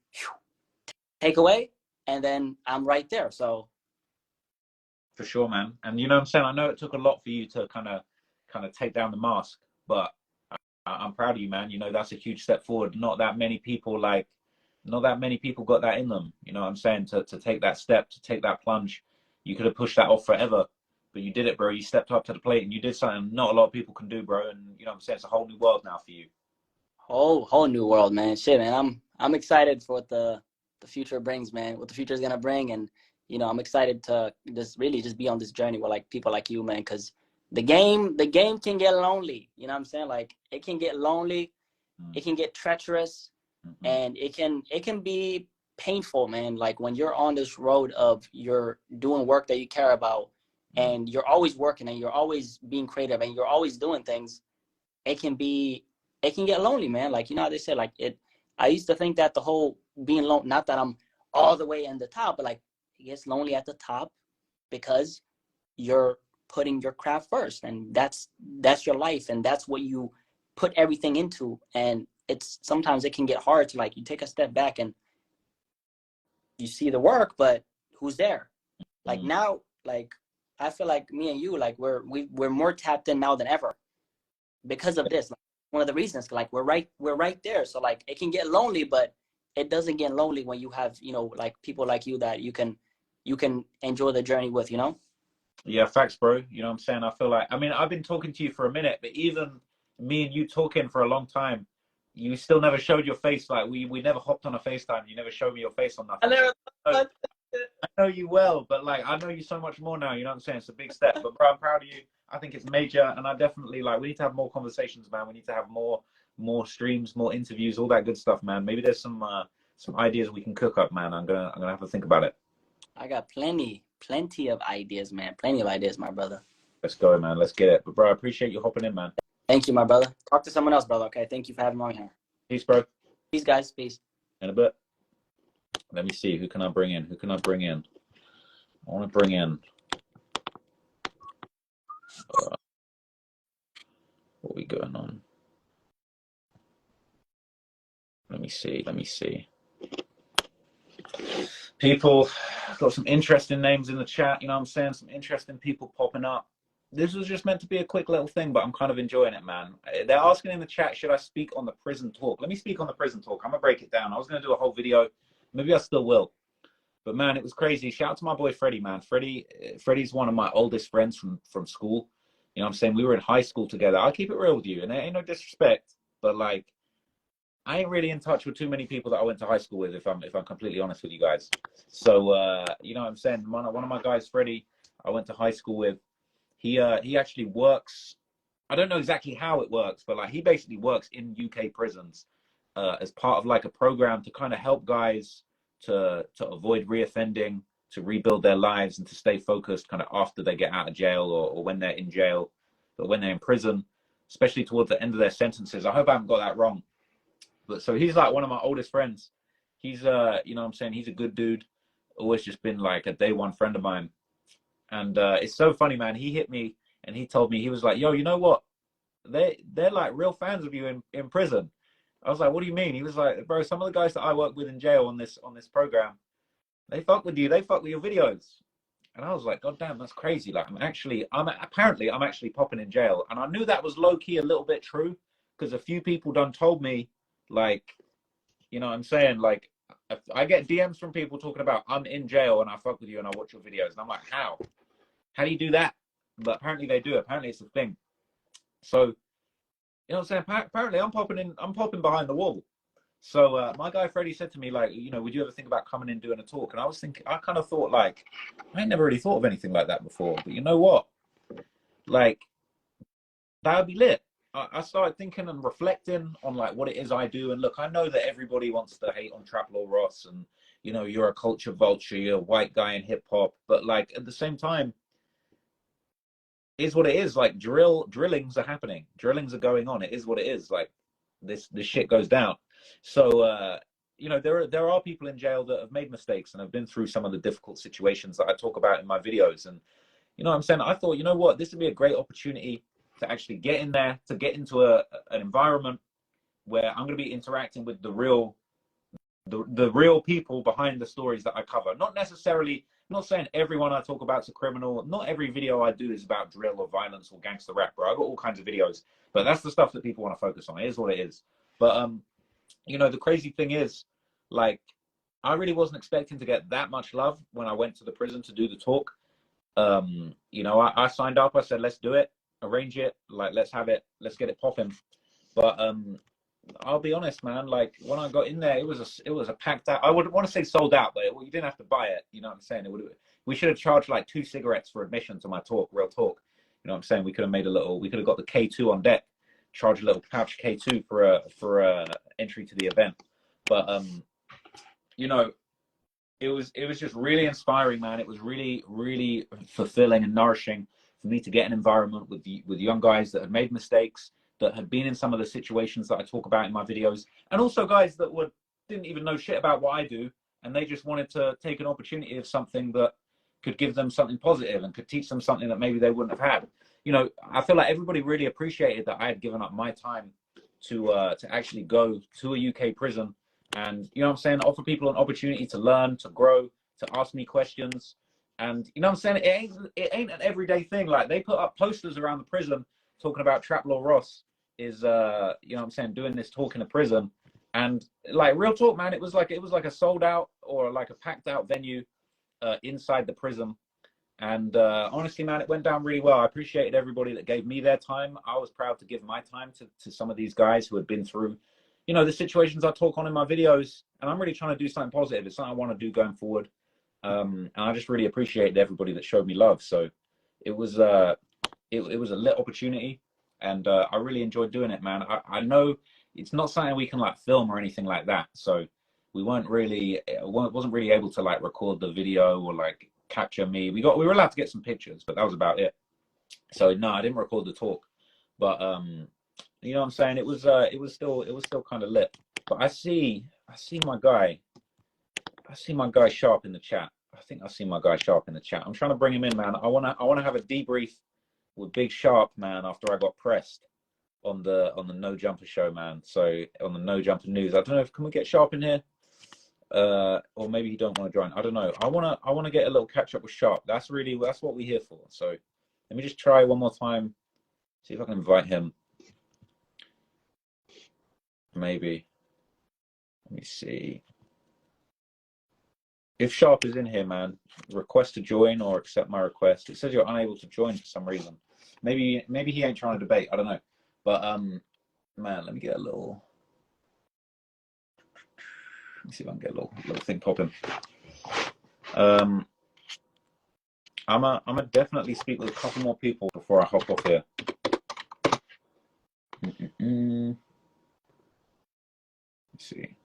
take away, and then I'm right there. So For sure, man. And you know what I'm saying? I know it took a lot for you to kind of take down the mask, but I'm proud of you, man. You know, that's a huge step forward. Not that many people got that in them. You know what I'm saying? To take that step, to take that plunge. You could have pushed that off forever, but you did it, bro. You stepped up to the plate and you did something not a lot of people can do, bro. And you know what I'm saying? It's a whole new world now for you. whole new world, man. Shit, man. I'm excited for what the future brings, man. What the future is gonna bring, and you know, I'm excited to just really just be on this journey with like people like you, man. Because the game can get lonely. You know what I'm saying? Like it can get lonely, it can get treacherous, and it can be painful, man. Like when you're on this road of you're doing work that you care about, and you're always working and you're always being creative and you're always doing things, it can get lonely, man. Like, you know how they say, like, I used to think that the whole being lonely, not that I'm all the way in the top, but like, it gets lonely at the top because you're putting your craft first, and that's your life, and that's what you put everything into. And sometimes it can get hard to, like, you take a step back and you see the work, but who's there? Like now, like, I feel like me and you, like, we're more tapped in now than ever because of this. Like, one of the reasons, like, we're right there. So like, it can get lonely, but it doesn't get lonely when you have, you know, like, people like you that you can enjoy the journey with, you know? Yeah, facts, bro. You know what I'm saying? I feel like, I mean, I've been talking to you for a minute, but even me and you talking for a long time, you still never showed your face. Like, we never hopped on a FaceTime. You never showed me your face on nothing. I know you well, but like, I know you so much more now. You know what I'm saying? It's a big step, but bro, I'm proud of you. I think it's major, and I definitely, like, we need to have more conversations, man. We need to have more streams, more interviews, all that good stuff, man. Maybe there's some ideas we can cook up, man. I'm gonna have to think about it. I got plenty of ideas, man. Plenty of ideas, my brother. Let's go, man. Let's get it. But bro, I appreciate you hopping in, man. Thank you, my brother. Talk to someone else, brother. Okay. Thank you for having me on here. Peace, bro. Peace, guys. Peace. In a bit. Let me see. Who can I bring in? I want to bring in. What we going on? Let me see. People, got some interesting names in the chat. You know what I'm saying? Some interesting people popping up. This was just meant to be a quick little thing, but I'm kind of enjoying it, man. They're asking in the chat, should I speak on the prison talk? Let me speak on the prison talk. I'm going to break it down. I was going to do a whole video. Maybe I still will. But, man, it was crazy. Shout out to my boy Freddie, man. Freddie's one of my oldest friends from school. You know what I'm saying? We were in high school together. I'll keep it real with you. And there ain't no disrespect. But, like, I ain't really in touch with too many people that I went to high school with, if I'm completely honest with you guys. So, you know what I'm saying? One of my guys, Freddie, I went to high school with. He actually works. I don't know exactly how it works, but like, he basically works in UK prisons as part of like a program to kind of help guys to avoid reoffending, to rebuild their lives, and to stay focused kind of after they get out of jail, or when they're in jail, but when they're in prison, especially towards the end of their sentences. I hope I haven't got that wrong. But so he's like one of my oldest friends. He's you know what I'm saying, he's a good dude. Always just been like a day one friend of mine. And it's so funny, man. He hit me and he told me, he was like, yo, you know what? They're like real fans of you in prison. I was like, what do you mean? He was like, bro, some of the guys that I work with in jail on this program, they fuck with you. They fuck with your videos. And I was like, God damn, that's crazy. Like, I'm actually popping in jail. And I knew that was low key a little bit true, because a few people done told me, like, you know what I'm saying? Like, I get DMs from people talking about, I'm in jail and I fuck with you and I watch your videos. And I'm like, how? How do you do that? But apparently they do. Apparently it's a thing. So, you know what I'm saying? Apparently I'm popping behind the wall. So my guy Freddie said to me, like, you know, would you ever think about coming in doing a talk? And I kind of thought, like, I ain't never really thought of anything like that before. But you know what? Like, that would be lit. I started thinking and reflecting on like what it is I do. And look, I know that everybody wants to hate on Trap Law Ross, and, you know, you're a culture vulture, you're a white guy in hip hop. But like, at the same time, is what it is. Like, drillings are happening. Drillings are going on. It is what it is. Like, this shit goes down. So, you know, there are people in jail that have made mistakes and have been through some of the difficult situations that I talk about in my videos. And, you know what I'm saying? I thought, you know what, this would be a great opportunity to actually get in there, to get into an environment where I'm going to be interacting with the real people behind the stories that I cover. Not necessarily, not saying everyone I talk about is a criminal. Not every video I do is about drill or violence or gangster rap, bro. I've got all kinds of videos, but that's the stuff that people want to focus on. It is what it is. But, you know, the crazy thing is, like, I really wasn't expecting to get that much love when I went to the prison to do the talk. You know, I signed up. I said, let's do it, arrange it, like, let's have it, let's get it popping. But I'll be honest, man, like, when I got in there, it was a packed out. I wouldn't want to say sold out, but you didn't have to buy it. You know what I'm saying? We should have charged like 2 cigarettes for admission to my talk, real talk. You know what I'm saying? We could have got the K2 on deck, charge a little pouch K2 for a entry to the event. But you know, it was just really inspiring, man. It was really, really fulfilling and nourishing for me to get an environment with young guys that had made mistakes, that had been in some of the situations that I talk about in my videos, and also guys that didn't even know shit about what I do, and they just wanted to take an opportunity of something that could give them something positive and could teach them something that maybe they wouldn't have had. You know, I feel like everybody really appreciated that I had given up my time to actually go to a UK prison and, you know what I'm saying, offer people an opportunity to learn, to grow, to ask me questions. And, you know what I'm saying, it ain't an everyday thing. Like, they put up posters around the prison talking about Trap Law Ross is, you know what I'm saying, doing this talk in a prison. And, like, real talk, man, it was like a sold out or like a packed out venue inside the prison. And honestly, man, it went down really well. I appreciated everybody that gave me their time. I was proud to give my time to some of these guys who had been through, you know, the situations I talk on in my videos. And I'm really trying to do something positive. It's something I want to do going forward. And I just really appreciated everybody that showed me love. So it was it was a lit opportunity, and I really enjoyed doing it, man. I know it's not something we can like film or anything like that. So we wasn't really able to like record the video or like capture me. We were allowed to get some pictures, but that was about it. So no, I didn't record the talk, but you know what I'm saying, it was still kind of lit. But I see my guy Sharp in the chat. I think I see my guy Sharp in the chat. I'm trying to bring him in, man. I wanna have a debrief with Big Sharp, man, after I got pressed on the No Jumper show, man. So on the No Jumper news, I don't know if can we get Sharp in here? Or maybe he don't want to join. I don't know. I wanna get a little catch up with Sharp. That's what we're here for. So let me just try one more time. See if I can invite him. Maybe. Let me see. If Sharp is in here, man, request to join or accept my request. It says you're unable to join for some reason. Maybe he ain't trying to debate. I don't know. But man, let me get a little. Let me see if I can get a little thing popping. I'm a definitely speak with a couple more people before I hop off here. Let's see.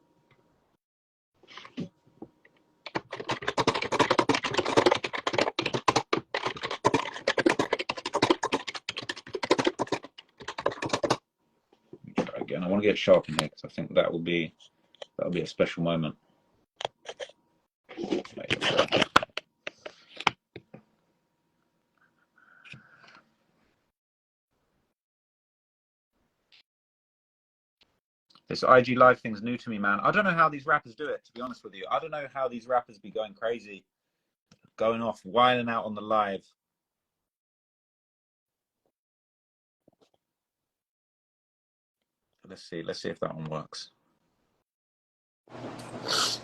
Let me try again. I want to get Sharp in here because I think that'll be a special moment. This IG live thing's new to me, man. I don't know how these rappers do it, to be honest with you. I don't know how these rappers be going crazy, going off, wilding out on the live. Let's see if that one works. What's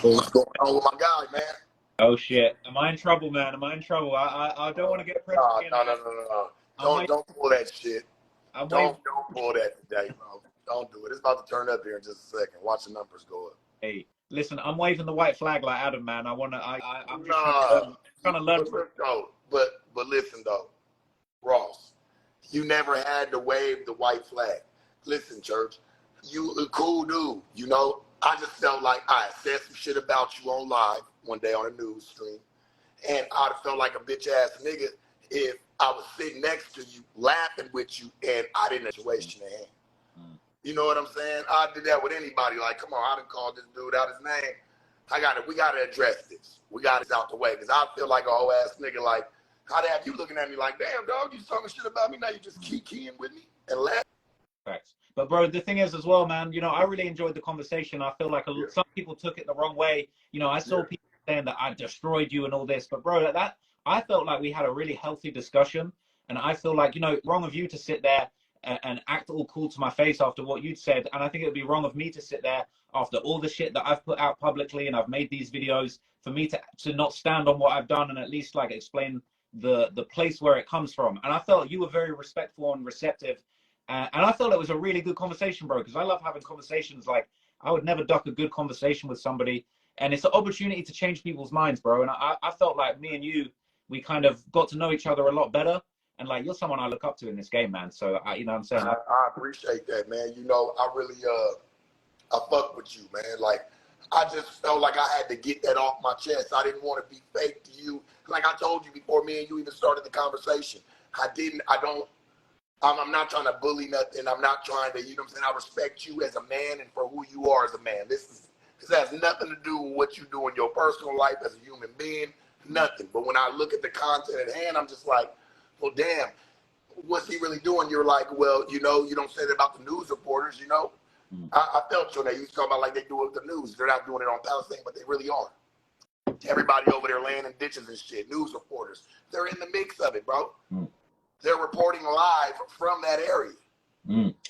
going on with my guy, man? Oh shit! Am I in trouble, man? Am I in trouble? I don't want to get pressed. No. Don't pull that shit. Don't pull that today, bro. Don't do it. It's about to turn up here in just a second. Watch the numbers go up. Hey, listen, I'm waving the white flag like Adam, man. I'm just trying to learn. But listen though, Ross, you never had to wave the white flag. Listen, church, you a cool dude. You know, I just felt like I said some shit about you on live one day on a news stream, and I'd have felt like a bitch ass nigga if I was sitting next to you, laughing with you, and I didn't have a situation at hand. You know what I'm saying? I did that with anybody. Like, come on, I done called this dude out his name. We gotta address this. We got this out the way. Cause I feel like a whole ass nigga, like, how to have you looking at me like, damn dog, you talking shit about me, now you just keep keying with me and laugh. Facts. But bro, the thing is as well, man, you know, I really enjoyed the conversation. I feel like some people took it the wrong way. You know, I saw people saying that I destroyed you and all this, but bro, that I felt like we had a really healthy discussion. And I feel like, you know, wrong of you to sit there and act all cool to my face after what you'd said. And I think it would be wrong of me to sit there after all the shit that I've put out publicly and I've made these videos for me to not stand on what I've done and at least like explain the place where it comes from. And I felt you were very respectful and receptive. And I felt it was a really good conversation, bro, because I love having conversations. Like, I would never duck a good conversation with somebody. And it's an opportunity to change people's minds, bro. And I felt like me and you, we kind of got to know each other a lot better. And like, you're someone I look up to in this game, man. So you know what I'm saying? I appreciate that, man. You know, I really I fuck with you, man. Like, I just felt like I had to get that off my chest. I didn't want to be fake to you. Like I told you before me and you even started the conversation. I'm not trying to bully nothing. I'm not trying to, you know what I'm saying? I respect you as a man and for who you are as a man. This has nothing to do with what you do in your personal life as a human being, nothing. But when I look at the content at hand, I'm just like, well, damn, what's he really doing? You're like, well, you know, you don't say that about the news reporters, you know? I felt you on that. You talking about like they do it with the news. They're not doing it on Palestine, but they really are. Everybody over there laying in ditches and shit, news reporters. They're in the mix of it, bro. They're reporting live from that area.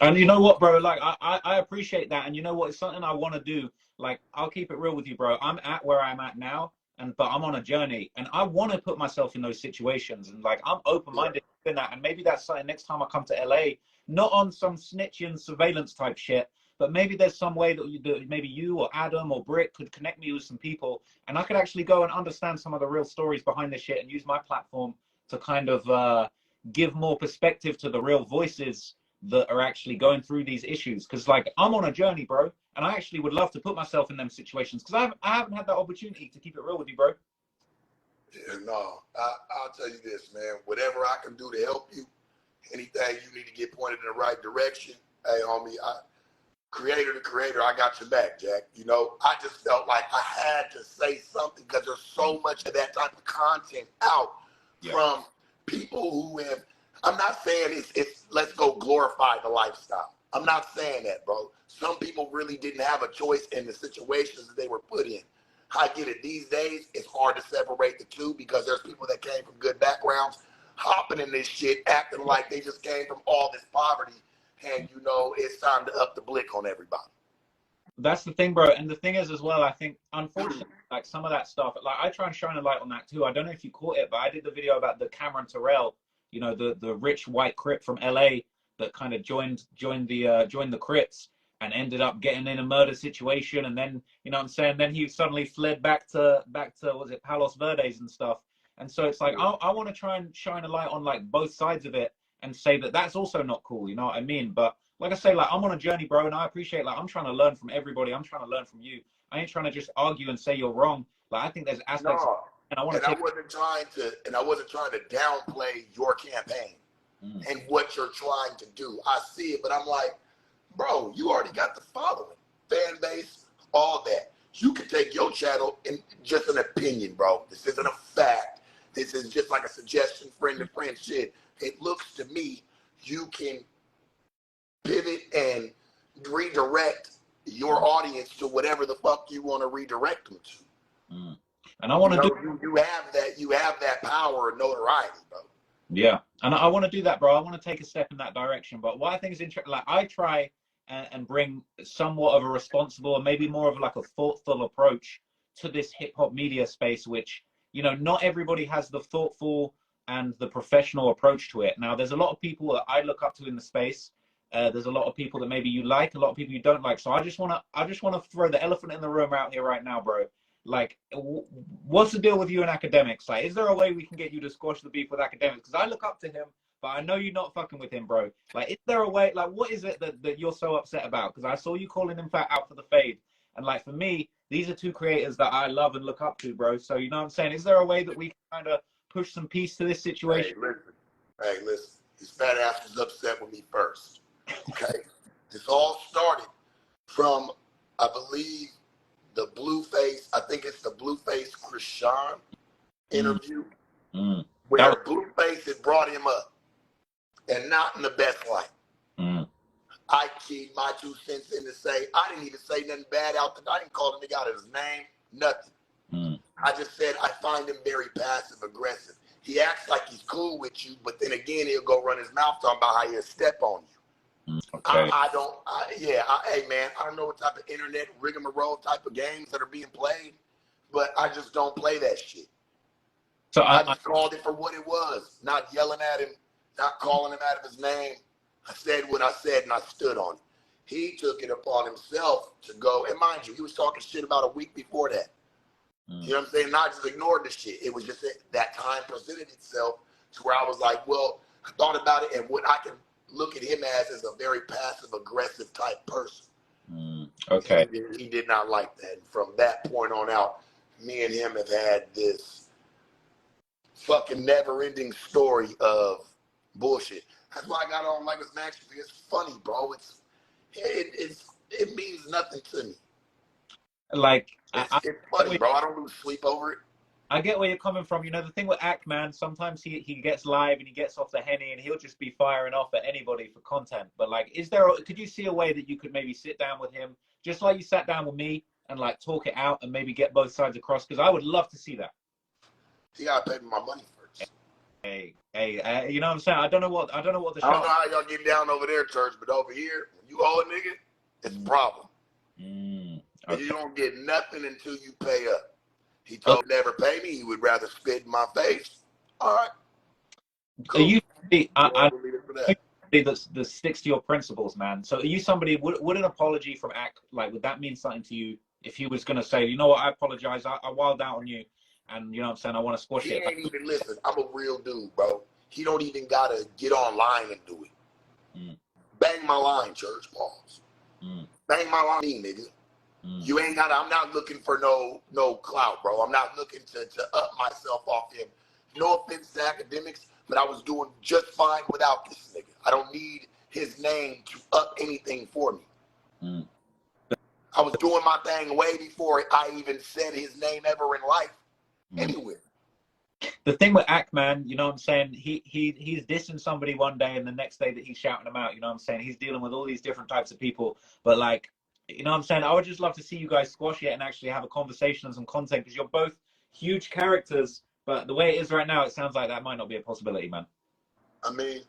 And you know what, bro? Like, I appreciate that. And you know what? It's something I want to do. Like, I'll keep it real with you, bro. I'm at where I'm at now, but I'm on a journey. And I want to put myself in those situations. And, like, I'm open-minded in that. And maybe that's something next time I come to LA, not on some snitching surveillance type shit, but maybe there's some way that maybe you or Adam or Britt could connect me with some people. And I could actually go and understand some of the real stories behind this shit and use my platform to kind of give more perspective to the real voices that are actually going through these issues. Because like I'm on a journey, bro, and I actually would love to put myself in them situations because I haven't had that opportunity, to keep it real with you, bro. Yeah, no, I'll tell you this, man. Whatever I can do to help you, anything you need to get pointed in the right direction, hey, homie, creator to creator, I got your back, Jack. You know, I just felt like I had to say something because there's so much of that type of content out from people who have, I'm not saying it's let's go glorify the lifestyle. I'm not saying that, bro. Some people really didn't have a choice in the situations that they were put in. I get it. These days, it's hard to separate the two because there's people that came from good backgrounds hopping in this shit, acting like they just came from all this poverty. And, you know, it's time to up the blick on everybody. That's the thing, bro. And the thing is as well, I think, unfortunately, like some of that stuff, like I try and shine a light on that too. I don't know if you caught it, but I did the video about the Cameron Terrell, you know, the rich white Crip from LA that kind of joined the Crips and ended up getting in a murder situation. And then, you know what I'm saying? Then he suddenly fled back to was it Palos Verdes and stuff. And so it's like, I want to try and shine a light on like both sides of it and say that that's also not cool. You know what I mean? But like I say, like I'm on a journey, bro. And I appreciate, like, I'm trying to learn from everybody. I'm trying to learn from you. I ain't trying to just argue and say you're wrong. Like, I think there's aspects, and I want to take. I wasn't trying to downplay your campaign and what you're trying to do. I see it, but I'm like, bro, you already got the following, fan base, all that. You can take your channel and just an opinion, bro. This isn't a fact. This is just like a suggestion, friend to friend shit. It looks to me you can pivot and redirect your audience to whatever the fuck you want to redirect them to. And I want to you have that power and notoriety, bro. Yeah, and I want to do that, bro. I want to take a step in that direction. But what I think is interesting, like I try and bring somewhat of a responsible and maybe more of like a thoughtful approach to this hip hop media space, which, you know, not everybody has the thoughtful and the professional approach to it. Now, there's a lot of people that I look up to in the space. There's a lot of people that maybe you like, a lot of people you don't like. So I just want to throw the elephant in the room out here right now, bro. Like, what's the deal with you and academics? Like, is there a way we can get you to squash the beef with academics? Because I look up to him, but I know you're not fucking with him, bro. Like, is there a way? Like, what is it that you're so upset about? Because I saw you calling him fat out for the fade, and like for me, these are two creators that I love and look up to, bro. So you know what I'm saying? Is there a way that we can kind of push some peace to this situation? Hey, listen. His fat ass was upset with me first. Okay, this all started from, I believe, the Blueface, I think it's the Blueface Krishan interview, where Blueface had brought him up, and not in the best light. I keyed my 2 cents in to say, I didn't even say nothing bad out there. I didn't call the nigga out of his name, nothing. I just said, I find him very passive aggressive. He acts like he's cool with you, but then again, he'll go run his mouth talking about how he'll step on you. Okay. Hey man, I don't know what type of internet rigmarole type of games that are being played, but I just don't play that shit. So I just called it for what it was, not yelling at him, not calling him out of his name. I said what I said and I stood on it. He took it upon himself to go, and mind you, he was talking shit about a week before that. You know what I'm saying? And I just ignored the shit. It was just that time presented itself to where I was like, well, I thought about it, and what I can look at him as a very passive aggressive type person. Okay. He did not like that. And from that point on out, me and him have had this fucking never-ending story of bullshit. That's why I got on like with Max. It's funny, bro. It means nothing to me. Like It's funny, bro. I don't lose sleep over it. I get where you're coming from. You know, the thing with Ack, man, sometimes he gets live and he gets off the Henny and he'll just be firing off at anybody for content. But like, could you see a way that you could maybe sit down with him, just like you sat down with me, and like talk it out and maybe get both sides across? Because I would love to see that. You gotta pay me my money first. Hey, you know what I'm saying? I don't know what the I don't know how y'all get down over there, church, but over here, when you owe a nigga, it's a problem. Okay. You don't get nothing until you pay up. He told me never pay me. He would rather spit in my face. All right. Cool. Are you? That sticks to your principles, man. So are you somebody? Would an apology from Ack, like, would that mean something to you if he was going to say, you know what, I apologize, I wilded out on you, and you know what I'm saying, I want to squash it. He ain't even listen. I'm a real dude, bro. He don't even gotta get online and do it. Bang my line, church. Pause. Bang my line, nigga. You ain't gotta. I'm not looking for no clout, bro. I'm not looking to up myself off him. No offense to academics, but I was doing just fine without this nigga. I don't need his name to up anything for me. I was doing my thing way before I even said his name ever in life, anywhere. The thing with Ack, man, you know what I'm saying? He's dissing somebody one day, and the next day that he's shouting them out. You know what I'm saying? He's dealing with all these different types of people, but like, you know what I'm saying? I would just love to see you guys squash it and actually have a conversation and some content, because you're both huge characters. But the way it is right now, it sounds like that might not be a possibility, man. I mean,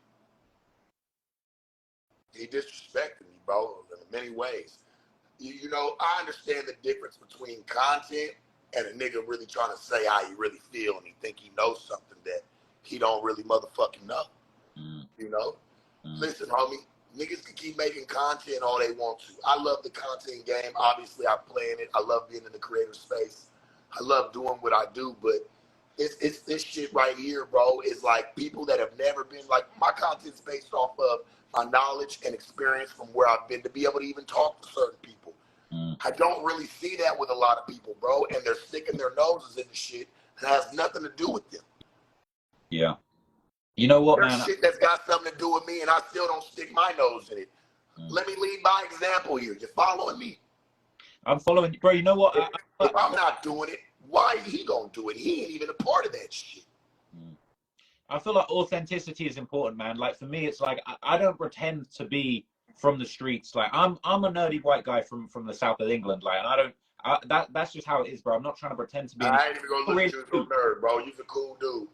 he disrespected me, bro, in many ways. You know, I understand the difference between content and a nigga really trying to say how he really feel and he think he knows something that he don't really motherfucking know. You know? Listen, homie, niggas can keep making content all they want to. I love the content game. Obviously, I play in it. I love being in the creative space. I love doing what I do, but it's this shit right here, bro. It's like people that have never been, like, my content's based off of my knowledge and experience from where I've been to be able to even talk to certain people. I don't really see that with a lot of people, bro, and they're sticking their noses into shit that has nothing to do with them. Yeah. You know what, There's man? shit that's got something to do with me, and I still don't stick my nose in it. Let me lead by example here. You're following me? I'm following you, bro. You know what? If I'm not doing it, why is he gonna do it? He ain't even a part of that shit. I feel like authenticity is important, man. Like, for me, it's like I don't pretend to be from the streets. Like, I'm a nerdy white guy from the south of England. Like, and I don't. That's just how it is, bro. I'm not trying to pretend to be. I ain't even gonna look at you as a nerd, bro. You're a cool dude.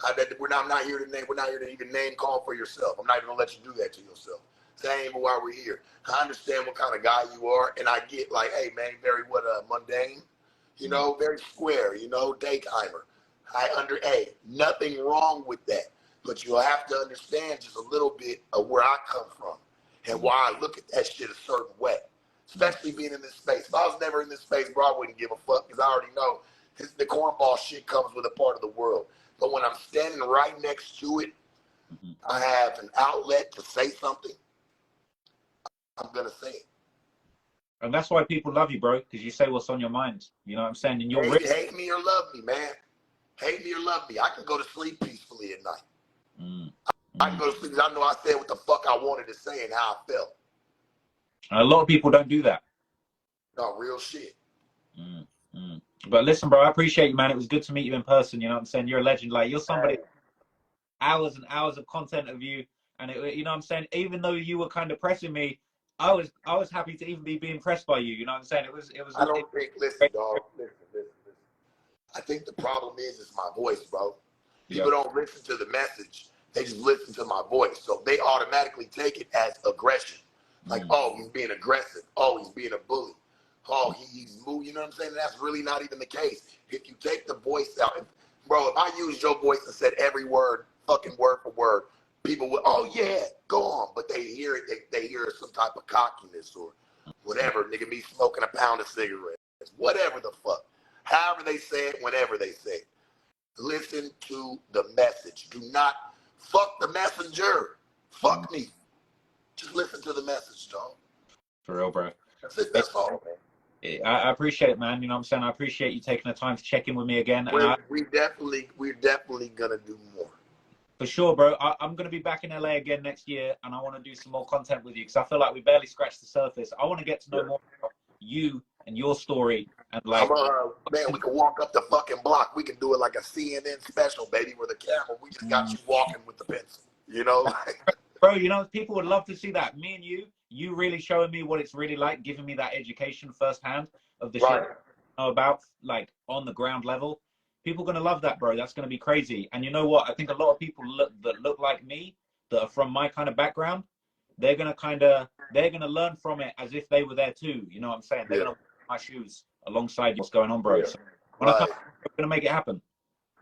I'm not here to even name call for yourself. I'm not even gonna let you do that to yourself. That ain't why we're here. I understand what kind of guy you are, and I get like, hey man, very mundane, you know, very square, you know, Daytimer. Nothing wrong with that, but you'll have to understand just a little bit of where I come from and why I look at that shit a certain way, especially being in this space. If I was never in this space, bro, I wouldn't give a fuck, because I already know the cornball shit comes with a part of the world. But when I'm standing right next to it, I have an outlet to say something. I'm gonna say it. And that's why people love you, bro, because you say what's on your mind. You know what I'm saying? And you're hate me or love me, man. Hate me or love me. I can go to sleep peacefully at night. I can go to sleep because I know I said what the fuck I wanted to say and how I felt. And a lot of people don't do that. No, real shit. But listen, bro, I appreciate you, man. It was good to meet you in person. You know what I'm saying? You're a legend. Like, you're somebody, hours and hours of content of you. And you know what I'm saying? Even though you were kind of pressing me, I was happy to even be being pressed by you. You know what I'm saying? It was. Listen, dog. Listen. I think the problem is my voice, bro. People don't listen to the message. They just listen to my voice. So they automatically take it as aggression. Like, oh, he's being aggressive. Oh, he's being a bully. Oh, he's moving. You know what I'm saying? That's really not even the case. If you take the voice out, bro, if I used your voice and said every word, fucking word for word, people would, oh yeah, go on. But they hear it, they hear some type of cockiness or whatever. Nigga, me smoking a pound of cigarettes. Whatever the fuck. However they say it, whenever they say it. Listen to the message. Do not fuck the messenger. Fuck me. Just listen to the message, dog. For real, bro. That's all, man. I appreciate it, man. You know what I'm saying? I appreciate you taking the time to check in with me again. And We're definitely gonna do more. for sure, bro. I'm going to be back in LA again next year, and I want to do some more content with you because I feel like we barely scratched the surface. I want to get to know more about you and your story. And like, man, we can walk up the fucking block. We can do it like a CNN special, baby, with a camera. We just got you walking with the pencil. You know, bro, you know, people would love to see that. Me and you really showing me what it's really like, giving me that education firsthand of the shit I know about, like on the ground level. People are gonna love that, bro. That's gonna be crazy. And you know what? I think a lot of people that look like me, that are from my kind of background, they're gonna learn from it as if they were there too. You know what I'm saying? They're gonna wear my shoes alongside what's going on, bro. Yeah. So when I come, we're gonna make it happen.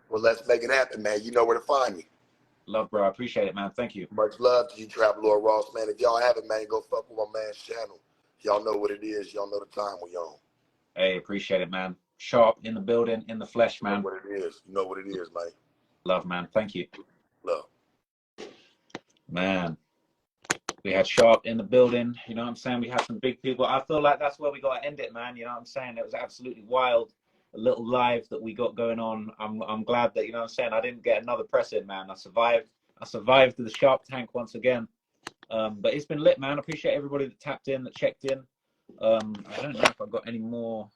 Well, let's make it happen, man. You know where to find me. Love, bro. I appreciate it, man. Thank you. Much love to you, Traveler Ross, man. If y'all haven't, man, go fuck with my man's channel. Y'all know what it is. Y'all know the time we on. Hey, appreciate it, man. Sharp in the building, in the flesh, man. You know what it is. You know what it is, man. Love, man. Thank you. Love. Man, we had Sharp in the building. You know what I'm saying? We had some big people. I feel like that's where we got to end it, man. You know what I'm saying? It was absolutely wild. A little live that we got going on. I'm glad that, you know what I'm saying, I didn't get another press in, man. I survived the Sharp Tank once again. But it's been lit, man. I appreciate everybody that tapped in, that checked in. I don't know if I've got any more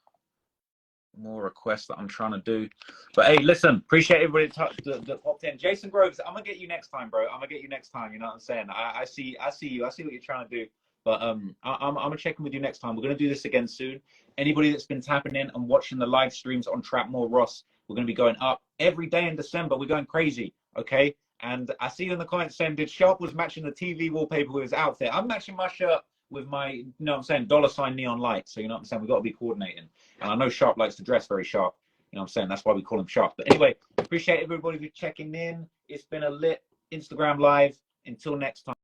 requests that I'm trying to do, but hey, listen, appreciate everybody that popped in. Jason Groves, I'm gonna get you next time, bro. I'm gonna get you next time. You know what I'm saying? I see you. I see what you're trying to do, but I'm gonna check in with you next time. We're gonna do this again soon. Anybody that's been tapping in and watching the live streams on Trap More Ross, we're gonna be going up every day in December. We're going crazy, okay? And I see you in the comments saying, did Sharp was matching the TV wallpaper with his outfit? I'm matching my shirt with my, you know what I'm saying, $ neon light. So you know what I'm saying, we got to be coordinating. And I know Sharp likes to dress very sharp. You know what I'm saying, that's why we call him Sharp. But anyway, appreciate everybody for checking in. It's been a lit Instagram live. Until next time.